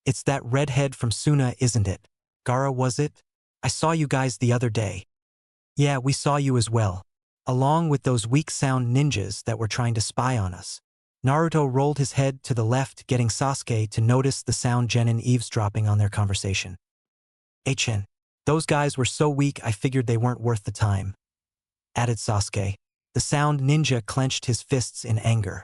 It's that redhead from Suna, isn't it? Gaara, was it? I saw you guys the other day. Yeah, we saw you as well, along with those weak sound ninjas that were trying to spy on us. Naruto rolled his head to the left, getting Sasuke to notice the sound genin eavesdropping on their conversation. Chen, those guys were so weak I figured they weren't worth the time, added Sasuke. The sound ninja clenched his fists in anger.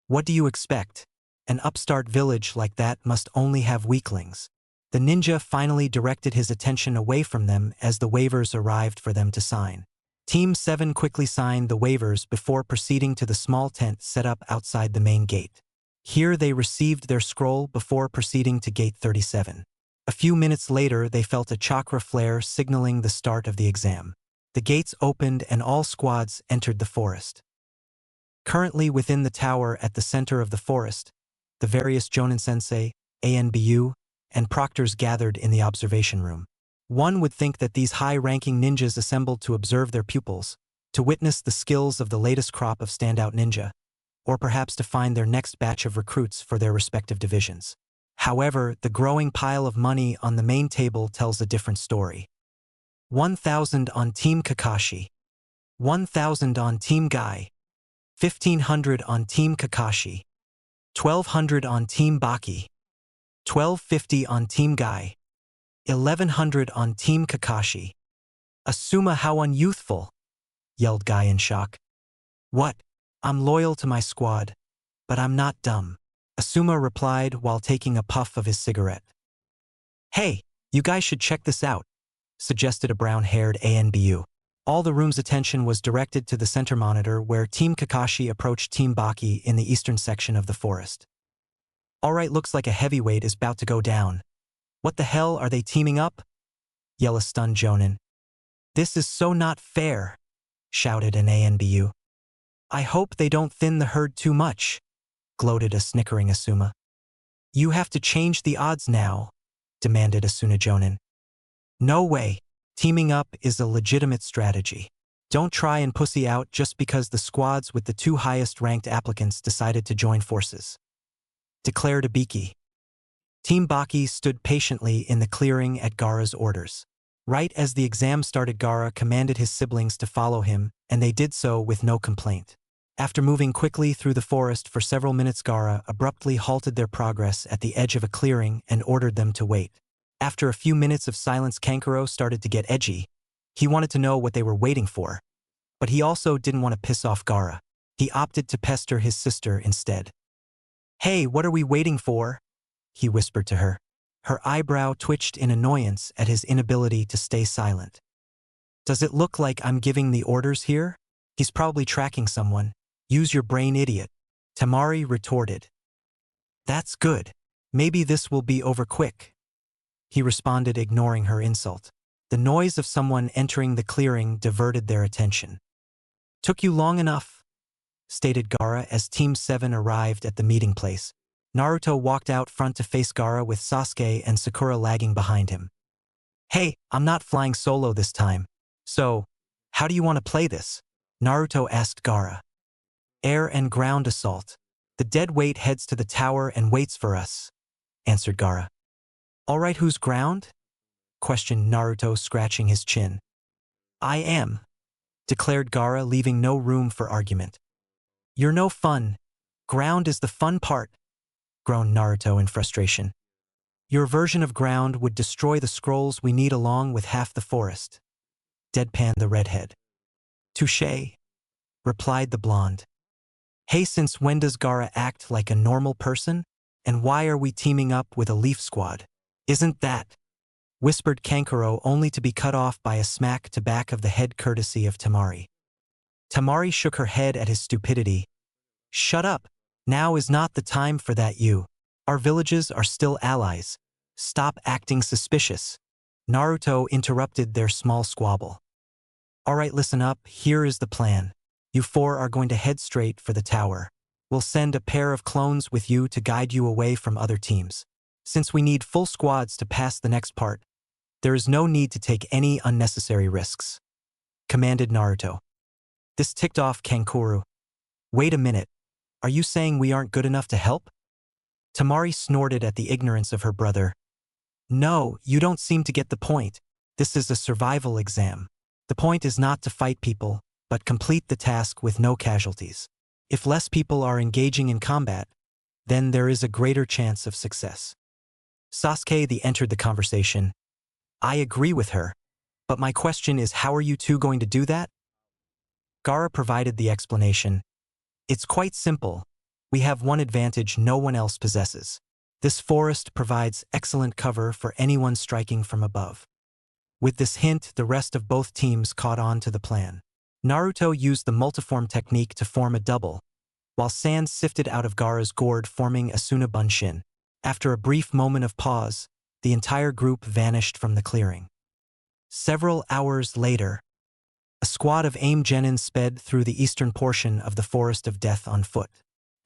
What do you expect? An upstart village like that must only have weaklings. The ninja finally directed his attention away from them as the waivers arrived for them to sign. Team 7 quickly signed the waivers before proceeding to the small tent set up outside the main gate. Here they received their scroll before proceeding to gate 37. A few minutes later they felt a chakra flare signaling the start of the exam. The gates opened and all squads entered the forest. Currently within the tower at the center of the forest, the various Jonin Sensei, ANBU, and proctors gathered in the observation room. One would think that these high-ranking ninjas assembled to observe their pupils, to witness the skills of the latest crop of standout ninja, or perhaps to find their next batch of recruits for their respective divisions. However, the growing pile of money on the main table tells a different story. 1,000 on Team Kakashi. 1,000 on Team Guy. 1,500 on Team Kakashi, 1,200 on Team Baki, 1,250 on Team Guy, 1,100 on Team Kakashi. Asuma, how unyouthful, yelled Guy in shock. What? I'm loyal to my squad, but I'm not dumb, Asuma replied while taking a puff of his cigarette. Hey, you guys should check this out, suggested a brown-haired ANBU. All the room's attention was directed to the center monitor where Team Kakashi approached Team Baki in the eastern section of the forest. Alright, looks like a heavyweight is about to go down. What the hell, are they teaming up? Yelled a stunned Jonin. This is so not fair, shouted an ANBU. I hope they don't thin the herd too much, gloated a snickering Asuma. You have to change the odds now, demanded Asuna Jonin. No way. Teaming up is a legitimate strategy. Don't try and pussy out just because the squads with the two highest-ranked applicants decided to join forces, declared Ibiki. Team Baki stood patiently in the clearing at Gaara's orders. Right as the exam started, Gaara commanded his siblings to follow him, and they did so with no complaint. After moving quickly through the forest for several minutes, Gaara abruptly halted their progress at the edge of a clearing and ordered them to wait. After a few minutes of silence, Kankuro started to get edgy. He wanted to know what they were waiting for, but he also didn't want to piss off Gaara. He opted to pester his sister instead. Hey, what are we waiting for? He whispered to her. Her eyebrow twitched in annoyance at his inability to stay silent. Does it look like I'm giving the orders here? He's probably tracking someone. Use your brain, idiot, Temari retorted. That's good. Maybe this will be over quick, he responded, ignoring her insult. The noise of someone entering the clearing diverted their attention. Took you long enough, stated Gaara as Team 7 arrived at the meeting place. Naruto walked out front to face Gaara with Sasuke and Sakura lagging behind him. Hey, I'm not flying solo this time. So, how do you want to play this? Naruto asked Gaara. Air and ground assault. The dead weight heads to the tower and waits for us, answered Gaara. Alright, who's ground? Questioned Naruto, scratching his chin. I am, declared Gaara, leaving no room for argument. You're no fun. Ground is the fun part, groaned Naruto in frustration. Your version of ground would destroy the scrolls we need along with half the forest, deadpanned the redhead. Touché, replied the blonde. Hey, since when does Gaara act like a normal person? And why are we teaming up with a Leaf Squad? Isn't that? Whispered Kankuro, only to be cut off by a smack to back of the head courtesy of Temari. Temari shook her head at his stupidity. Shut up. Now is not the time for that, you. Our villages are still allies. Stop acting suspicious. Naruto interrupted their small squabble. Alright, listen up, here is the plan. You four are going to head straight for the tower. We'll send a pair of clones with you to guide you away from other teams. Since we need full squads to pass the next part, there is no need to take any unnecessary risks, commanded Naruto. This ticked off Kankuro. Wait a minute. Are you saying we aren't good enough to help? Temari snorted at the ignorance of her brother. No, you don't seem to get the point. This is a survival exam. The point is not to fight people, but complete the task with no casualties. If less people are engaging in combat, then there is a greater chance of success. Sasuke entered the conversation. I agree with her, but my question is, how are you two going to do that? Gaara provided the explanation. It's quite simple. We have one advantage no one else possesses. This forest provides excellent cover for anyone striking from above. With this hint, the rest of both teams caught on to the plan. Naruto used the multiform technique to form a double, while sand sifted out of Gaara's gourd, forming Asuna Bunshin. After a brief moment of pause, the entire group vanished from the clearing. Several hours later, a squad of AIM Genin sped through the eastern portion of the Forest of Death on foot.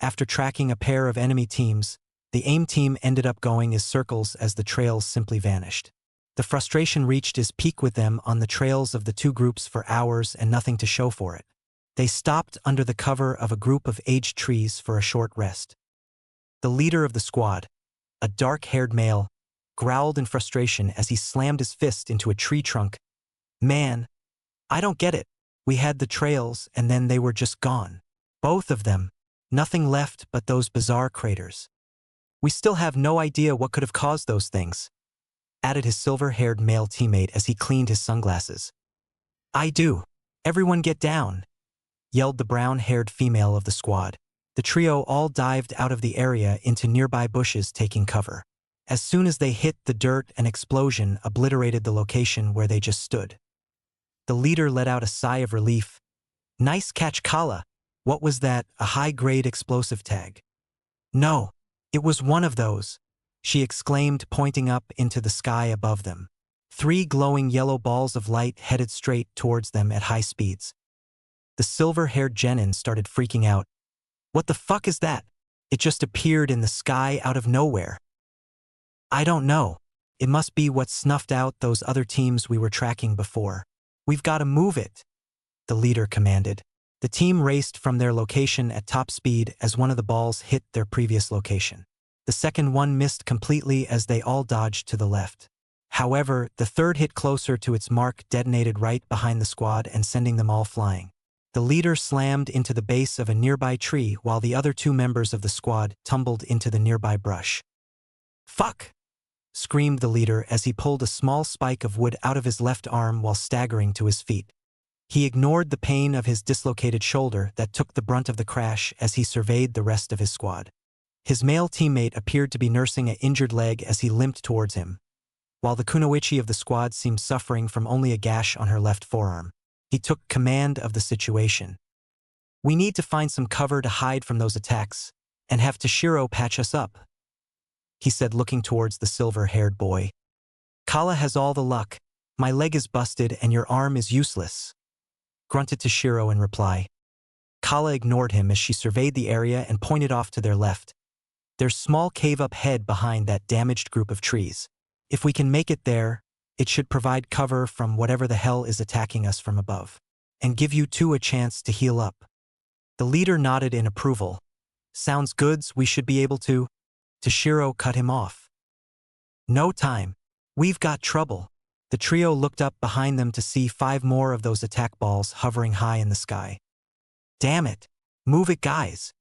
After tracking a pair of enemy teams, the AIM team ended up going in circles as the trails simply vanished. The frustration reached its peak with them on the trails of the two groups for hours and nothing to show for it. They stopped under the cover of a group of aged trees for a short rest. The leader of the squad, a dark-haired male, growled in frustration as he slammed his fist into a tree trunk. Man, I don't get it. We had the trails and then they were just gone. Both of them. Nothing left but those bizarre craters. We still have no idea what could have caused those things, added his silver-haired male teammate as he cleaned his sunglasses. I do. Everyone get down, yelled the brown-haired female of the squad. The trio all dived out of the area into nearby bushes taking cover. As soon as they hit the dirt, an explosion obliterated the location where they just stood. The leader let out a sigh of relief. Nice catch, Kala. What was that, a high-grade explosive tag? No, it was one of those, she exclaimed, pointing up into the sky above them. 3 glowing yellow balls of light headed straight towards them at high speeds. The silver-haired genin started freaking out. What the fuck is that? It just appeared in the sky out of nowhere. I don't know. It must be what snuffed out those other teams we were tracking before. We've got to move it, the leader commanded. The team raced from their location at top speed as one of the balls hit their previous location. The second one missed completely as they all dodged to the left. However, the third hit closer to its mark, detonated right behind the squad and sending them all flying. The leader slammed into the base of a nearby tree while the other 2 members of the squad tumbled into the nearby brush. Fuck! Screamed the leader as he pulled a small spike of wood out of his left arm while staggering to his feet. He ignored the pain of his dislocated shoulder that took the brunt of the crash as he surveyed the rest of his squad. His male teammate appeared to be nursing an injured leg as he limped towards him, while the kunoichi of the squad seemed suffering from only a gash on her left forearm. He took command of the situation. We need to find some cover to hide from those attacks, and have Toshiro patch us up, he said, looking towards the silver-haired boy. Kala has all the luck. My leg is busted and your arm is useless, grunted Toshiro in reply. Kala ignored him as she surveyed the area and pointed off to their left. There's small cave up ahead behind that damaged group of trees. If we can make it there, it should provide cover from whatever the hell is attacking us from above, and give you 2 a chance to heal up. The leader nodded in approval. Sounds good, we should be able to. Toshiro cut him off. No time. We've got trouble. The trio looked up behind them to see 5 more of those attack balls hovering high in the sky. Damn it. Move it, guys.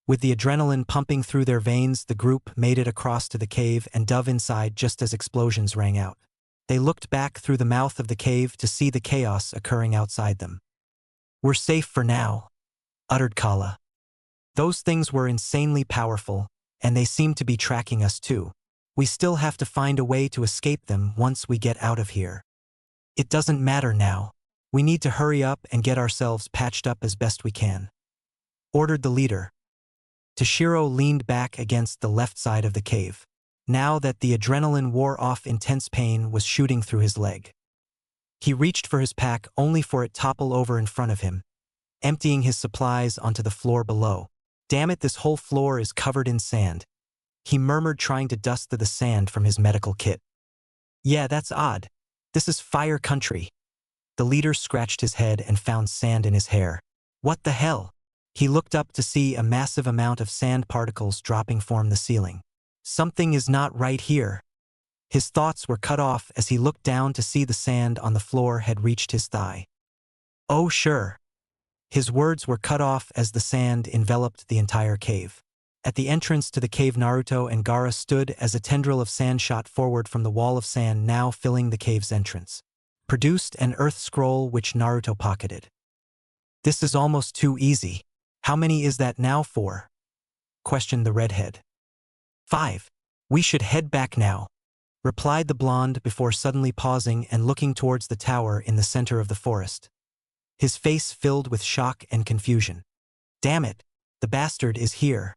With the adrenaline pumping through their veins, the group made it across to the cave and dove inside just as explosions rang out. They looked back through the mouth of the cave to see the chaos occurring outside them. We're safe for now, uttered Kala. Those things were insanely powerful, and they seemed to be tracking us too. We still have to find a way to escape them once we get out of here. It doesn't matter now. We need to hurry up and get ourselves patched up as best we can, ordered the leader. Toshiro leaned back against the left side of the cave. Now that the adrenaline wore off, intense pain was shooting through his leg. He reached for his pack only for it to topple over in front of him, emptying his supplies onto the floor below. Damn it, this whole floor is covered in sand, he murmured, trying to dust the sand from his medical kit. Yeah, that's odd. This is fire country. The leader scratched his head and found sand in his hair. What the hell? He looked up to see a massive amount of sand particles dropping from the ceiling. Something is not right here. His thoughts were cut off as he looked down to see the sand on the floor had reached his thigh. Oh sure. His words were cut off as the sand enveloped the entire cave. At the entrance to the cave, Naruto and Gaara stood as a tendril of sand shot forward from the wall of sand now filling the cave's entrance. Produced an earth scroll which Naruto pocketed. This is almost too easy. How many is that now for? Questioned the redhead. 5. We should head back now, replied the blonde before suddenly pausing and looking towards the tower in the center of the forest. His face filled with shock and confusion. Damn it, the bastard is here.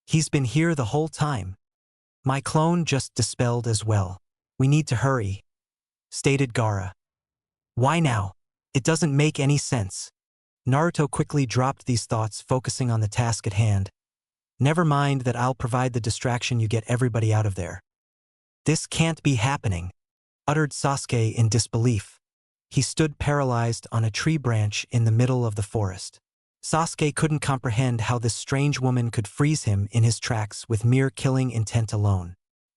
He's been here the whole time. My clone just dispelled as well. We need to hurry, stated Gaara. Why now? It doesn't make any sense. Naruto quickly dropped these thoughts, focusing on the task at hand. Never mind that, I'll provide the distraction, you get everybody out of there. This can't be happening, uttered Sasuke in disbelief. He stood paralyzed on a tree branch in the middle of the forest. Sasuke couldn't comprehend how this strange woman could freeze him in his tracks with mere killing intent alone.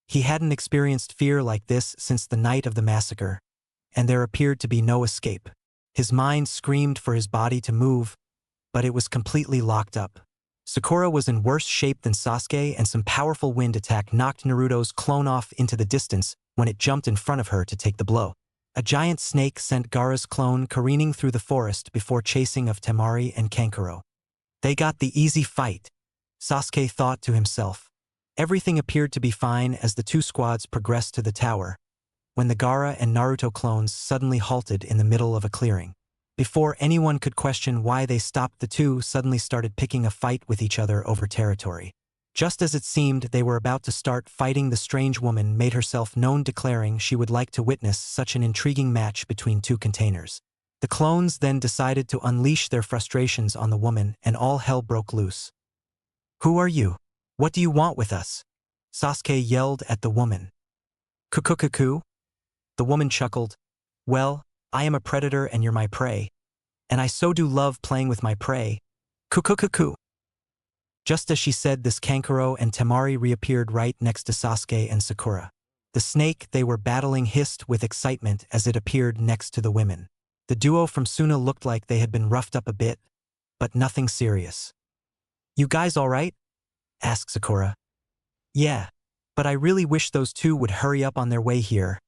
He hadn't experienced fear like this since the night of the massacre, and there appeared to be no escape. His mind screamed for his body to move, but it was completely locked up. Sakura was in worse shape than Sasuke, and some powerful wind attack knocked Naruto's clone off into the distance when it jumped in front of her to take the blow. A giant snake sent Gaara's clone careening through the forest before chasing of Temari and Kankuro. They got the easy fight, Sasuke thought to himself. Everything appeared to be fine as the two squads progressed to the tower, when the Gaara and Naruto clones suddenly halted in the middle of a clearing. Before anyone could question why they stopped, the two suddenly started picking a fight with each other over territory. Just as it seemed they were about to start fighting, the strange woman made herself known, declaring she would like to witness such an intriguing match between two containers. The clones then decided to unleash their frustrations on the woman, and all hell broke loose. "Who are you? What do you want with us?" Sasuke yelled at the woman. "Kukukuku?" The woman chuckled. "Well, I am a predator and you're my prey. And I so do love playing with my prey. Kukukuku." Just as she said this, Kankuro and Temari reappeared right next to Sasuke and Sakura. The snake they were battling hissed with excitement as it appeared next to the women. The duo from Suna looked like they had been roughed up a bit, but nothing serious. "You guys all right?" asked Sakura. "Yeah, but I really wish those two would hurry up on their way here,"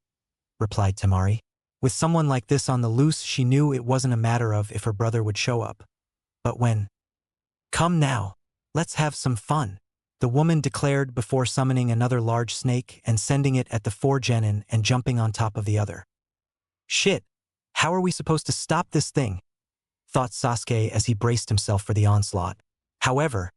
replied Temari. With someone like this on the loose, she knew it wasn't a matter of if her brother would show up, but when. "Come now, let's have some fun," the woman declared before summoning another large snake and sending it at the four genin and jumping on top of the other. "Shit, how are we supposed to stop this thing?" thought Sasuke as he braced himself for the onslaught. However,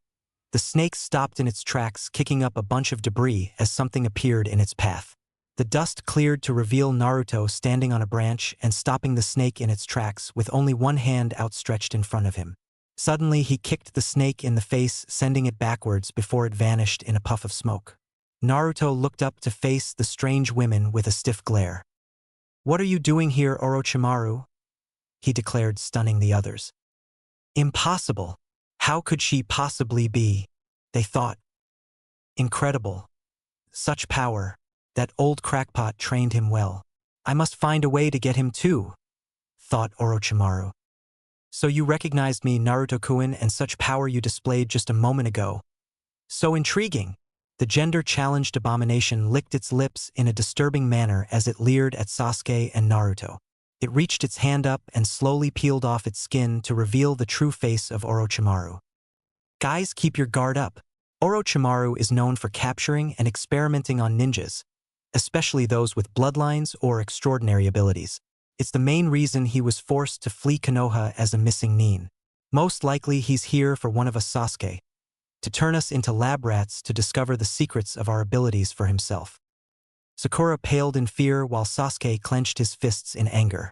the snake stopped in its tracks, kicking up a bunch of debris as something appeared in its path. The dust cleared to reveal Naruto standing on a branch and stopping the snake in its tracks with only one hand outstretched in front of him. Suddenly, he kicked the snake in the face, sending it backwards before it vanished in a puff of smoke. Naruto looked up to face the strange women with a stiff glare. "What are you doing here, Orochimaru?" he declared, stunning the others. "Impossible. How could she possibly be?" they thought. "Incredible. Such power. That old crackpot trained him well. I must find a way to get him too," thought Orochimaru. "So you recognized me, Naruto-kun, and such power you displayed just a moment ago. So intriguing." The gender-challenged abomination licked its lips in a disturbing manner as it leered at Sasuke and Naruto. It reached its hand up and slowly peeled off its skin to reveal the true face of Orochimaru. "Guys, keep your guard up. Orochimaru is known for capturing and experimenting on ninjas, especially those with bloodlines or extraordinary abilities. It's the main reason he was forced to flee Konoha as a missing nin. Most likely he's here for one of us, Sasuke, to turn us into lab rats to discover the secrets of our abilities for himself." Sakura paled in fear while Sasuke clenched his fists in anger.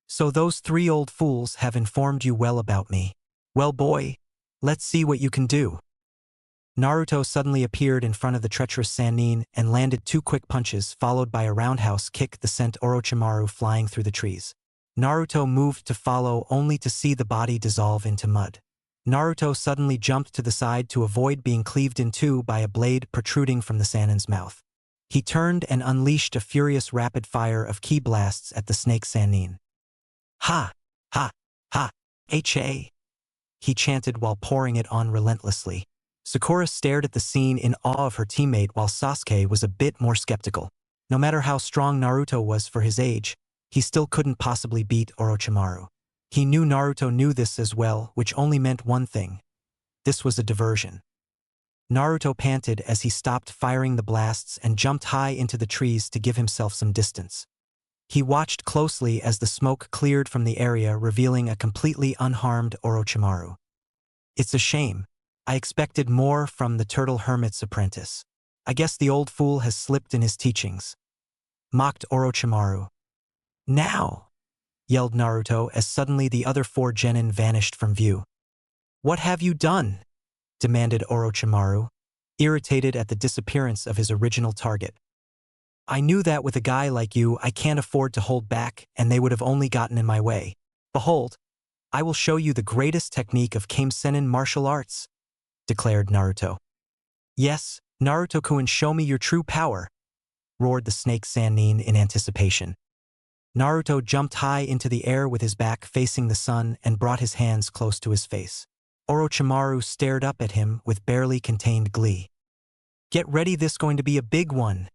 "So those three old fools have informed you well about me. Well, boy, let's see what you can do." Naruto suddenly appeared in front of the treacherous Sannin and landed two quick punches, followed by a roundhouse kick that sent Orochimaru flying through the trees. Naruto moved to follow, only to see the body dissolve into mud. Naruto suddenly jumped to the side to avoid being cleaved in two by a blade protruding from the Sannin's mouth. He turned and unleashed a furious rapid fire of ki blasts at the snake Sannin. "Ha! Ha! Ha! Ha!" he chanted while pouring it on relentlessly. Sakura stared at the scene in awe of her teammate, while Sasuke was a bit more skeptical. No matter how strong Naruto was for his age, he still couldn't possibly beat Orochimaru. He knew Naruto knew this as well, which only meant one thing. This was a diversion. Naruto panted as he stopped firing the blasts and jumped high into the trees to give himself some distance. He watched closely as the smoke cleared from the area, revealing a completely unharmed Orochimaru. "It's a shame. I expected more from the turtle hermit's apprentice. I guess the old fool has slipped in his teachings," mocked Orochimaru. "Now!" yelled Naruto as suddenly the other four genin vanished from view. "What have you done?" demanded Orochimaru, irritated at the disappearance of his original target. "I knew that with a guy like you I can't afford to hold back, and they would have only gotten in my way. Behold, I will show you the greatest technique of Kame-Sennin martial arts," declared Naruto. "Yes, Naruto-kun, show me your true power," roared the snake Sannin in anticipation. Naruto jumped high into the air with his back facing the sun and brought his hands close to his face. Orochimaru stared up at him with barely contained glee. "Get ready, this going to be a big one,"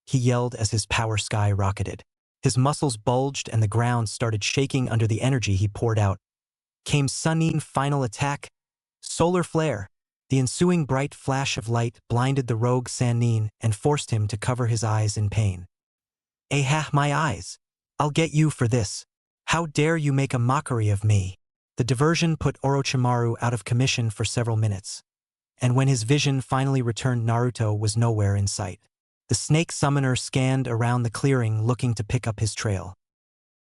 he yelled as his power sky rocketed. His muscles bulged and the ground started shaking under the energy he poured out. Came Sunin final attack, Solar Flare. The ensuing bright flash of light blinded the rogue Sannin and forced him to cover his eyes in pain. My eyes! I'll get you for this. How dare you make a mockery of me?" The diversion put Orochimaru out of commission for several minutes. And when his vision finally returned, Naruto was nowhere in sight. The snake summoner scanned around the clearing looking to pick up his trail.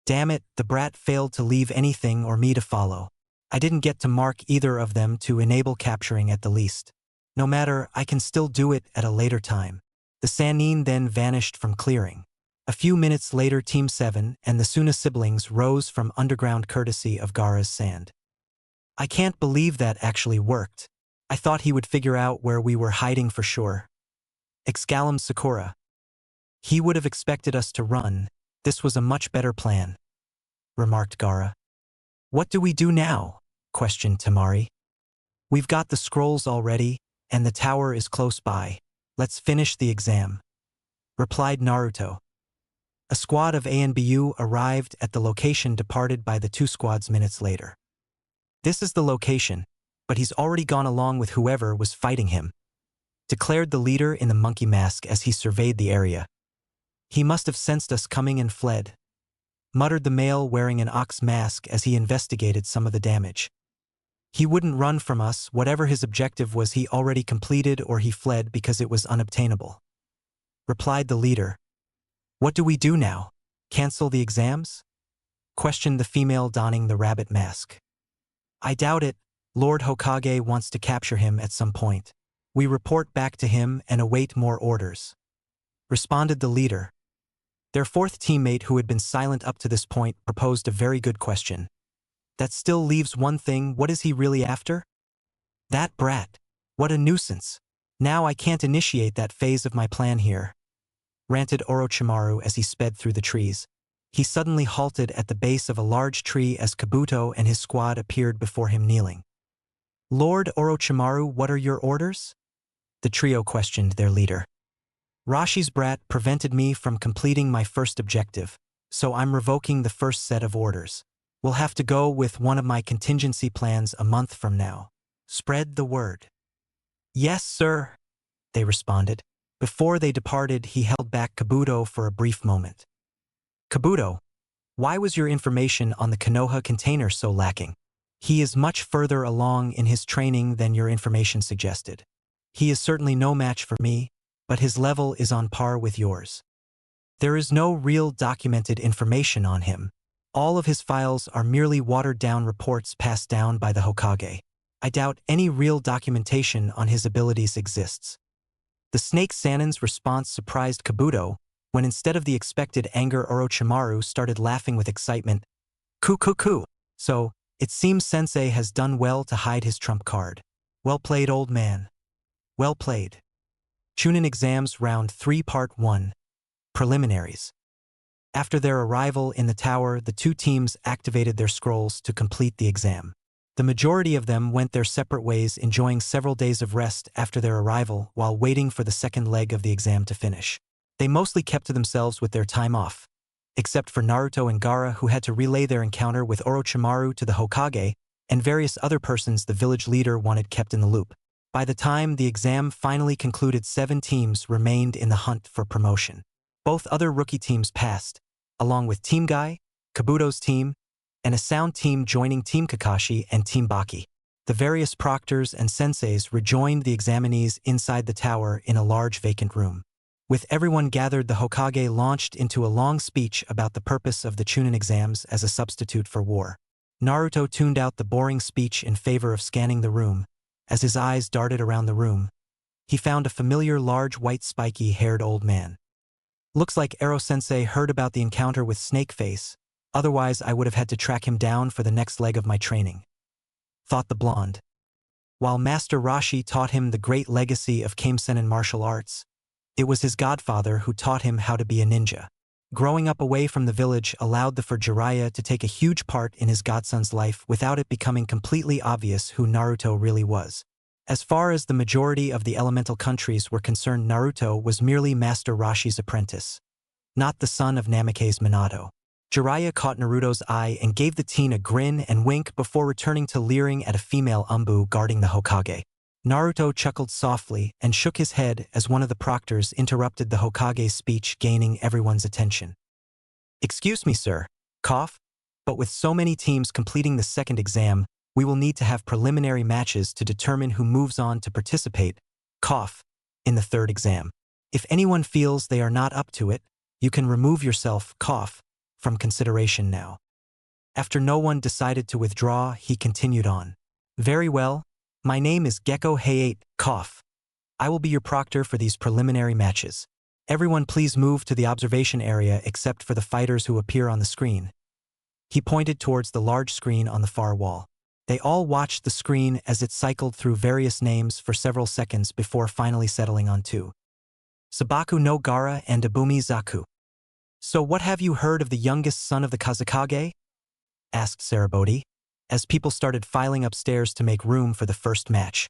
Damn it, the brat failed to leave anything or me to follow. I didn't get to mark either of them to enable capturing at the least. No matter, I can still do it at a later time. The Sannin then vanished from clearing. A few minutes later, Team 7 and the Suna siblings rose from underground courtesy of Gaara's sand. "I can't believe that actually worked. I thought he would figure out where we were hiding for sure," exclaimed Sakura. "He would have expected us to run. This was a much better plan," remarked Gaara. "What do we do now?" questioned Temari. "We've got the scrolls already, and the tower is close by. Let's finish the exam," replied Naruto. A squad of ANBU arrived at the location departed by the two squads minutes later. "This is the location, but he's already gone along with whoever was fighting him," declared the leader in the monkey mask as he surveyed the area. "He must have sensed us coming and fled," muttered the male wearing an ox mask as he investigated some of the damage. "He wouldn't run from us. Whatever his objective was, he already completed, or he fled because it was unobtainable," replied the leader. "What do we do now? Cancel the exams?" questioned the female donning the rabbit mask. "I doubt it. Lord Hokage wants to capture him at some point. We report back to him and await more orders," responded the leader. Their fourth teammate, who had been silent up to this point, proposed a very good question. "That still leaves one thing. What is he really after?" "That brat. What a nuisance. Now I can't initiate that phase of my plan here," ranted Orochimaru as he sped through the trees. He suddenly halted at the base of a large tree as Kabuto and his squad appeared before him kneeling. "Lord Orochimaru, what are your orders?" the trio questioned their leader. "Roshi's brat prevented me from completing my first objective, so I'm revoking the first set of orders. We'll have to go with one of my contingency plans a month from now. Spread the word." "Yes, sir," they responded. Before they departed, he held back Kabuto for a brief moment. "Kabuto, why was your information on the Konoha container so lacking? He is much further along in his training than your information suggested. He is certainly no match for me, but his level is on par with yours. There is no real documented information on him. All of his files are merely watered-down reports passed down by the Hokage. I doubt any real documentation on his abilities exists." The Snake Sannin's response surprised Kabuto when, instead of the expected anger, Orochimaru started laughing with excitement. "Ku. So, it seems Sensei has done well to hide his trump card. Well played, old man. Well played." Chunin Exams Round 3 Part 1 Preliminaries. After their arrival in the tower, the two teams activated their scrolls to complete the exam. The majority of them went their separate ways, enjoying several days of rest after their arrival while waiting for the second leg of the exam to finish. They mostly kept to themselves with their time off, except for Naruto and Gaara, who had to relay their encounter with Orochimaru to the Hokage, and various other persons the village leader wanted kept in the loop. By the time the exam finally concluded, 7 teams remained in the hunt for promotion. Both other rookie teams passed, along with Team Guy, Kabuto's team, and a sound team joining Team Kakashi and Team Baki. The various proctors and senseis rejoined the examinees inside the tower in a large vacant room. With everyone gathered, the Hokage launched into a long speech about the purpose of the Chunin exams as a substitute for war. Naruto tuned out the boring speech in favor of scanning the room. As his eyes darted around the room, he found a familiar large white spiky-haired old man. "Looks like Ero-sensei heard about the encounter with Snakeface. Otherwise, I would have had to track him down for the next leg of my training," thought the blonde. While Master Roshi taught him the great legacy of Kamesenin martial arts, it was his godfather who taught him how to be a ninja. Growing up away from the village allowed for Jiraiya to take a huge part in his godson's life without it becoming completely obvious who Naruto really was. As far as the majority of the elemental countries were concerned, Naruto was merely Master Roshi's apprentice, not the son of Namake's Minato. Jiraiya caught Naruto's eye and gave the teen a grin and wink before returning to leering at a female Umbu guarding the Hokage. Naruto chuckled softly and shook his head as one of the proctors interrupted the Hokage's speech, gaining everyone's attention. "Excuse me, sir," cough, "but with so many teams completing the second exam, we will need to have preliminary matches to determine who moves on to participate, cough, in the third exam. If anyone feels they are not up to it, you can remove yourself, cough, from consideration now." After no one decided to withdraw, he continued on. "Very well. My name is Gecko Hayate, cough. I will be your proctor for these preliminary matches. Everyone please move to the observation area except for the fighters who appear on the screen." He pointed towards the large screen on the far wall. They all watched the screen as it cycled through various names for several seconds before finally settling on two: Sabaku no Gaara and Ibumi Zaku. "So what have you heard of the youngest son of the Kazekage?" asked Sarabodi, as people started filing upstairs to make room for the first match.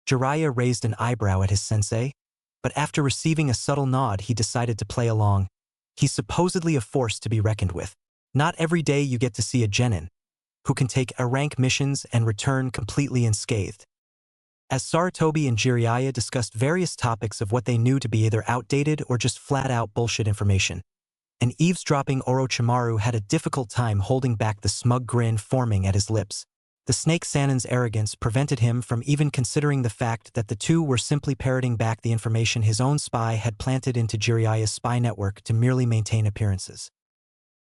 Jiraiya raised an eyebrow at his sensei, but after receiving a subtle nod he decided to play along. He's supposedly a force to be reckoned with. Not every day you get to see a genin who can take A-rank missions and return completely unscathed. As Sarutobi and Jiraiya discussed various topics of what they knew to be either outdated or just flat-out bullshit information, an eavesdropping Orochimaru had a difficult time holding back the smug grin forming at his lips. The Snake Sanin's arrogance prevented him from even considering the fact that the two were simply parroting back the information his own spy had planted into Jiraiya's spy network to merely maintain appearances.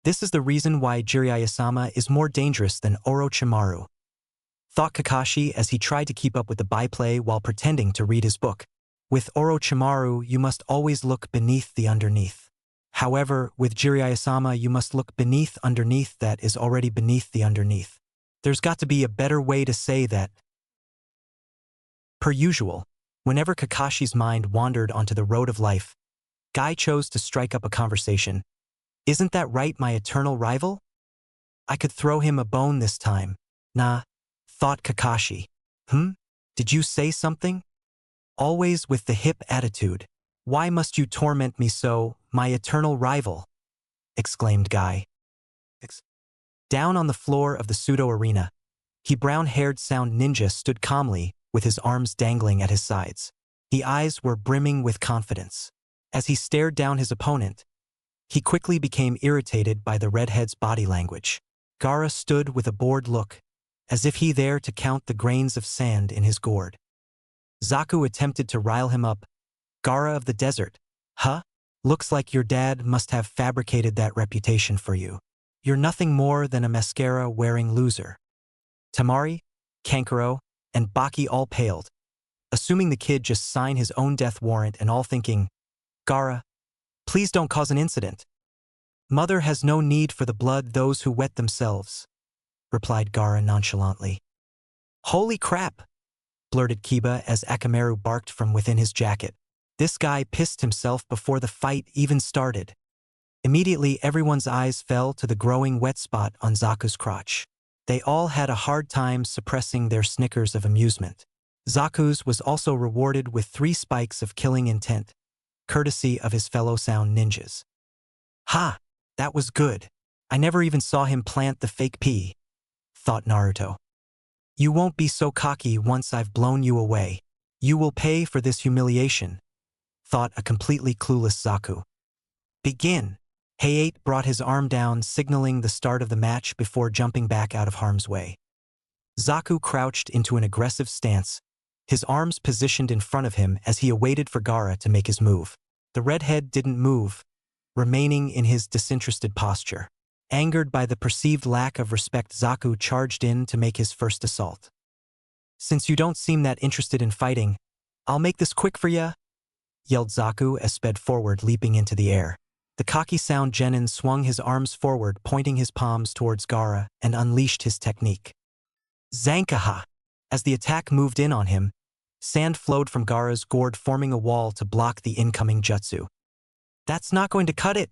This is the reason why Jiraiya-sama is more dangerous than Orochimaru, thought Kakashi as he tried to keep up with the byplay while pretending to read his book. With Orochimaru, you must always look beneath the underneath. However, with Jiraiya-sama, you must look beneath underneath that is already beneath the underneath. There's got to be a better way to say that. Per usual, whenever Kakashi's mind wandered onto the road of life, Guy chose to strike up a conversation. "Isn't that right, my eternal rival? I could throw him a bone this time." "Nah," thought Kakashi. Did you say something?" "Always with the hip attitude. Why must you torment me so, my eternal rival?" exclaimed Guy. Down on the floor of the pseudo-arena, he brown-haired sound ninja stood calmly with his arms dangling at his sides. The eyes were brimming with confidence. As he stared down his opponent, he quickly became irritated by the redhead's body language. Gaara stood with a bored look, as if he there to count the grains of sand in his gourd. Zaku attempted to rile him up. "Gaara of the desert, huh? Looks like your dad must have fabricated that reputation for you. You're nothing more than a mascara-wearing loser." Tamari, Kankuro, and Baki all paled, assuming the kid just signed his own death warrant and all thinking, "Gaara, please don't cause an incident. Mother has no need for the blood those who wet themselves," replied Gaara nonchalantly. "Holy crap," blurted Kiba as Akamaru barked from within his jacket. This guy pissed himself before the fight even started. Immediately everyone's eyes fell to the growing wet spot on Zaku's crotch. They all had a hard time suppressing their snickers of amusement. Zaku's was also rewarded with 3 spikes of killing intent, courtesy of his fellow sound ninjas. "Ha! That was good. I never even saw him plant the fake pea," thought Naruto. "You won't be so cocky once I've blown you away. You will pay for this humiliation," thought a completely clueless Zaku. "Begin." Hayate brought his arm down, signaling the start of the match before jumping back out of harm's way. Zaku crouched into an aggressive stance, his arms positioned in front of him as he awaited for Gaara to make his move. The redhead didn't move, remaining in his disinterested posture. Angered by the perceived lack of respect, Zaku charged in to make his first assault. "Since you don't seem that interested in fighting, I'll make this quick for ya," yelled Zaku as sped forward, leaping into the air. The cocky sound genin swung his arms forward, pointing his palms towards Gaara, and unleashed his technique. Zankaha! As the attack moved in on him, sand flowed from Gaara's gourd, forming a wall to block the incoming jutsu. "That's not going to cut it,"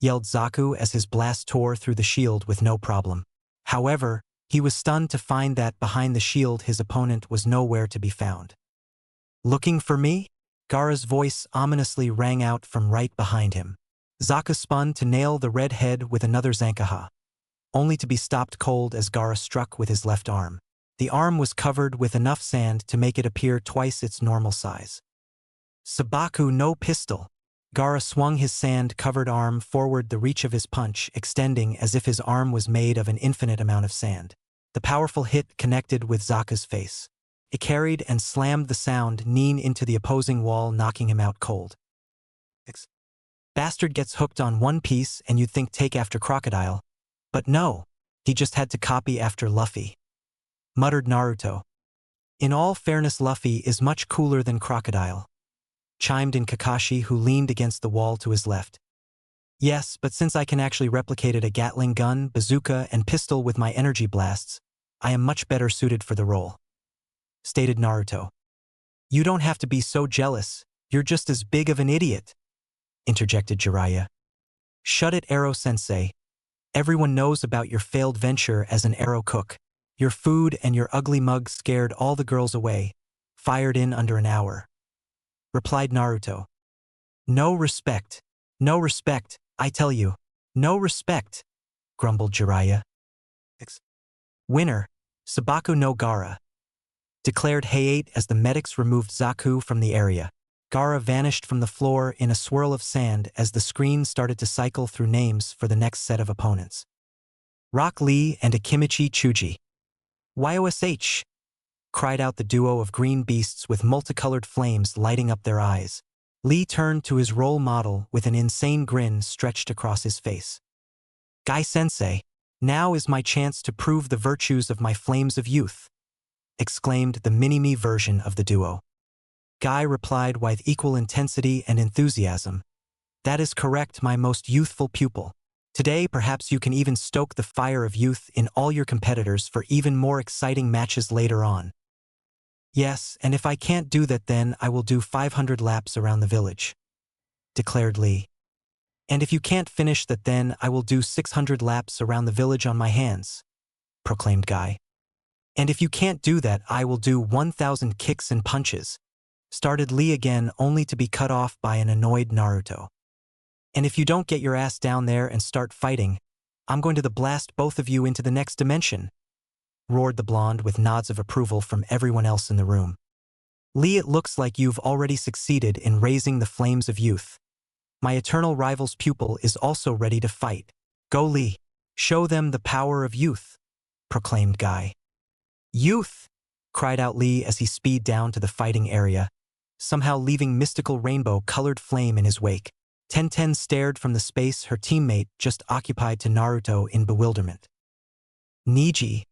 yelled Zaku as his blast tore through the shield with no problem. However, he was stunned to find that behind the shield his opponent was nowhere to be found. "Looking for me?" Gaara's voice ominously rang out from right behind him. Zaku spun to nail the red head with another Zankaha, only to be stopped cold as Gaara struck with his left arm. The arm was covered with enough sand to make it appear twice its normal size. "Sabaku no pistol." Gaara swung his sand-covered arm forward, the reach of his punch extending as if his arm was made of an infinite amount of sand. The powerful hit connected with Zaku's face. It carried and slammed the sound Nin into the opposing wall, knocking him out cold. Bastard gets hooked on one piece and you'd think take after Crocodile. But no, he just had to copy after Luffy, muttered Naruto. "In all fairness, Luffy is much cooler than Crocodile," chimed in Kakashi, who leaned against the wall to his left. "Yes, but since I can actually replicate a Gatling gun, bazooka, and pistol with my energy blasts, I am much better suited for the role," stated Naruto. "You don't have to be so jealous, you're just as big of an idiot," interjected Jiraiya. "Shut it, Arrow-sensei. Everyone knows about your failed venture as an arrow cook. Your food and your ugly mug scared all the girls away, fired in under an hour," replied Naruto. No respect, I tell you. No respect," grumbled Jiraiya. "Winner, Sabaku no Gaara," declared Hayate as the medics removed Zaku from the area. Gaara vanished from the floor in a swirl of sand as the screen started to cycle through names for the next set of opponents. Rock Lee and Akimichi Chuji. "YOSH!" cried out the duo of green beasts with multicolored flames lighting up their eyes. Lee turned to his role model with an insane grin stretched across his face. "Guy-sensei, now is my chance to prove the virtues of my flames of youth," exclaimed the mini-me version of the duo. Guy replied with equal intensity and enthusiasm. "That is correct, my most youthful pupil. Today perhaps you can even stoke the fire of youth in all your competitors for even more exciting matches later on." "Yes, and if I can't do that then I will do 500 laps around the village," declared Lee. "And if you can't finish that then I will do 600 laps around the village on my hands," proclaimed Guy. "And if you can't do that I will do 1,000 kicks and punches," started Lee again, only to be cut off by an annoyed Naruto. "And if you don't get your ass down there and start fighting, I'm going to blast both of you into the next dimension," roared the blonde with nods of approval from everyone else in the room. "Lee, it looks like you've already succeeded in raising the flames of youth. My eternal rival's pupil is also ready to fight. Go, Lee. Show them the power of youth," proclaimed Guy. "Youth!" cried out Lee as he speeded down to the fighting area, somehow leaving mystical rainbow-colored flame in his wake. Tenten stared from the space her teammate just occupied to Naruto in bewilderment. "Niji,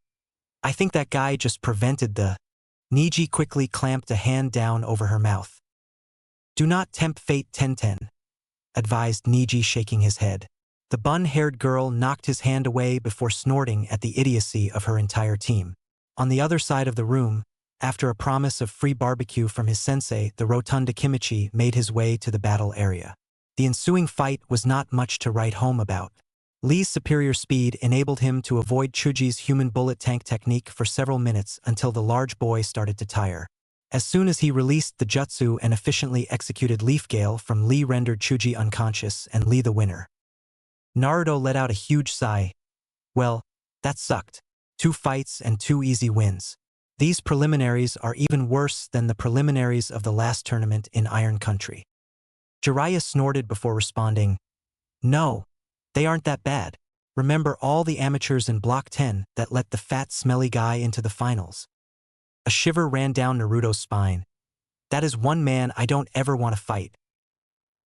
I think that guy just prevented the—" Niji quickly clamped a hand down over her mouth. "Do not tempt fate, Tenten," advised Niji, shaking his head. The bun-haired girl knocked his hand away before snorting at the idiocy of her entire team. On the other side of the room, after a promise of free barbecue from his sensei, the rotund Akimichi made his way to the battle area. The ensuing fight was not much to write home about. Lee's superior speed enabled him to avoid Chuji's human bullet tank technique for several minutes until the large boy started to tire. As soon as he released the jutsu and efficiently executed Leaf Gale from Lee, rendered Chuji unconscious and Lee the winner. Naruto let out a huge sigh. Well, that sucked. 2 fights and 2 easy wins. These preliminaries are even worse than the preliminaries of the last tournament in Iron Country. Jiraiya snorted before responding, "No, they aren't that bad. Remember all the amateurs in Block 10 that let the fat, smelly guy into the finals?" A shiver ran down Naruto's spine. "That is one man I don't ever want to fight."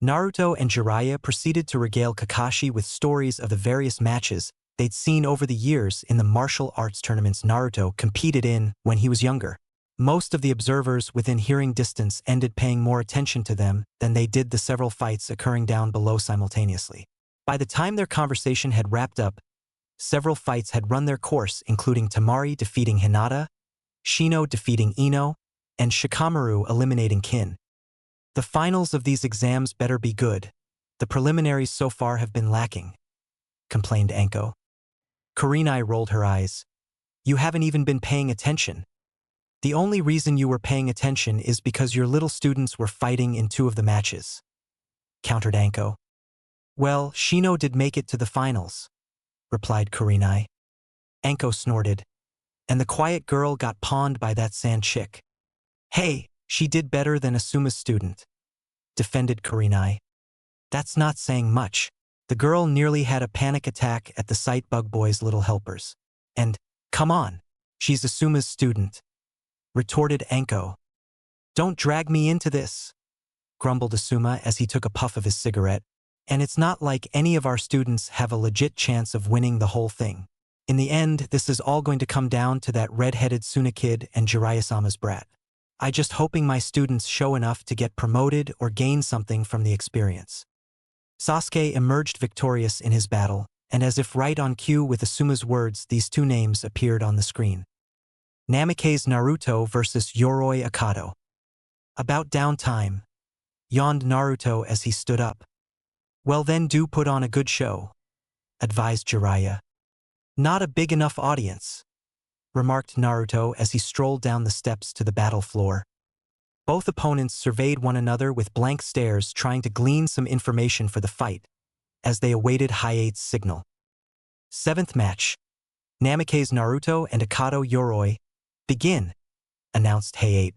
Naruto and Jiraiya proceeded to regale Kakashi with stories of the various matches they'd seen over the years in the martial arts tournaments Naruto competed in when he was younger. Most of the observers within hearing distance ended paying more attention to them than they did the several fights occurring down below simultaneously. By the time their conversation had wrapped up, several fights had run their course, including Tamari defeating Hinata, Shino defeating Ino, and Shikamaru eliminating Kin. The finals of these exams better be good. The preliminaries so far have been lacking, complained Anko. Kurenai rolled her eyes. You haven't even been paying attention. The only reason you were paying attention is because your little students were fighting in 2 of the matches, countered Anko. Well, Shino did make it to the finals, replied Kurenai. Anko snorted. And the quiet girl got pawned by that sand chick. Hey, she did better than Asuma's student, defended Kurenai. That's not saying much. The girl nearly had a panic attack at the sight Bug Boy's little helpers. And, come on, she's Asuma's student, retorted Anko. Don't drag me into this, grumbled Asuma as he took a puff of his cigarette. And it's not like any of our students have a legit chance of winning the whole thing. In the end, this is all going to come down to that red-headed Suna kid and Jiraiya-sama's brat. I just hoping my students show enough to get promoted or gain something from the experience. Sasuke emerged victorious in his battle, and as if right on cue with Asuma's words, these 2 names appeared on the screen. Namikaze Naruto versus Yoroi Akato. About downtime, yawned Naruto as he stood up. Well then do put on a good show, advised Jiraiya. Not a big enough audience, remarked Naruto as he strolled down the steps to the battle floor. Both opponents surveyed one another with blank stares, trying to glean some information for the fight, as they awaited Hayate's signal. 7th match. Namikaze Naruto and Akato Yoroi. Begin, announced Hayate.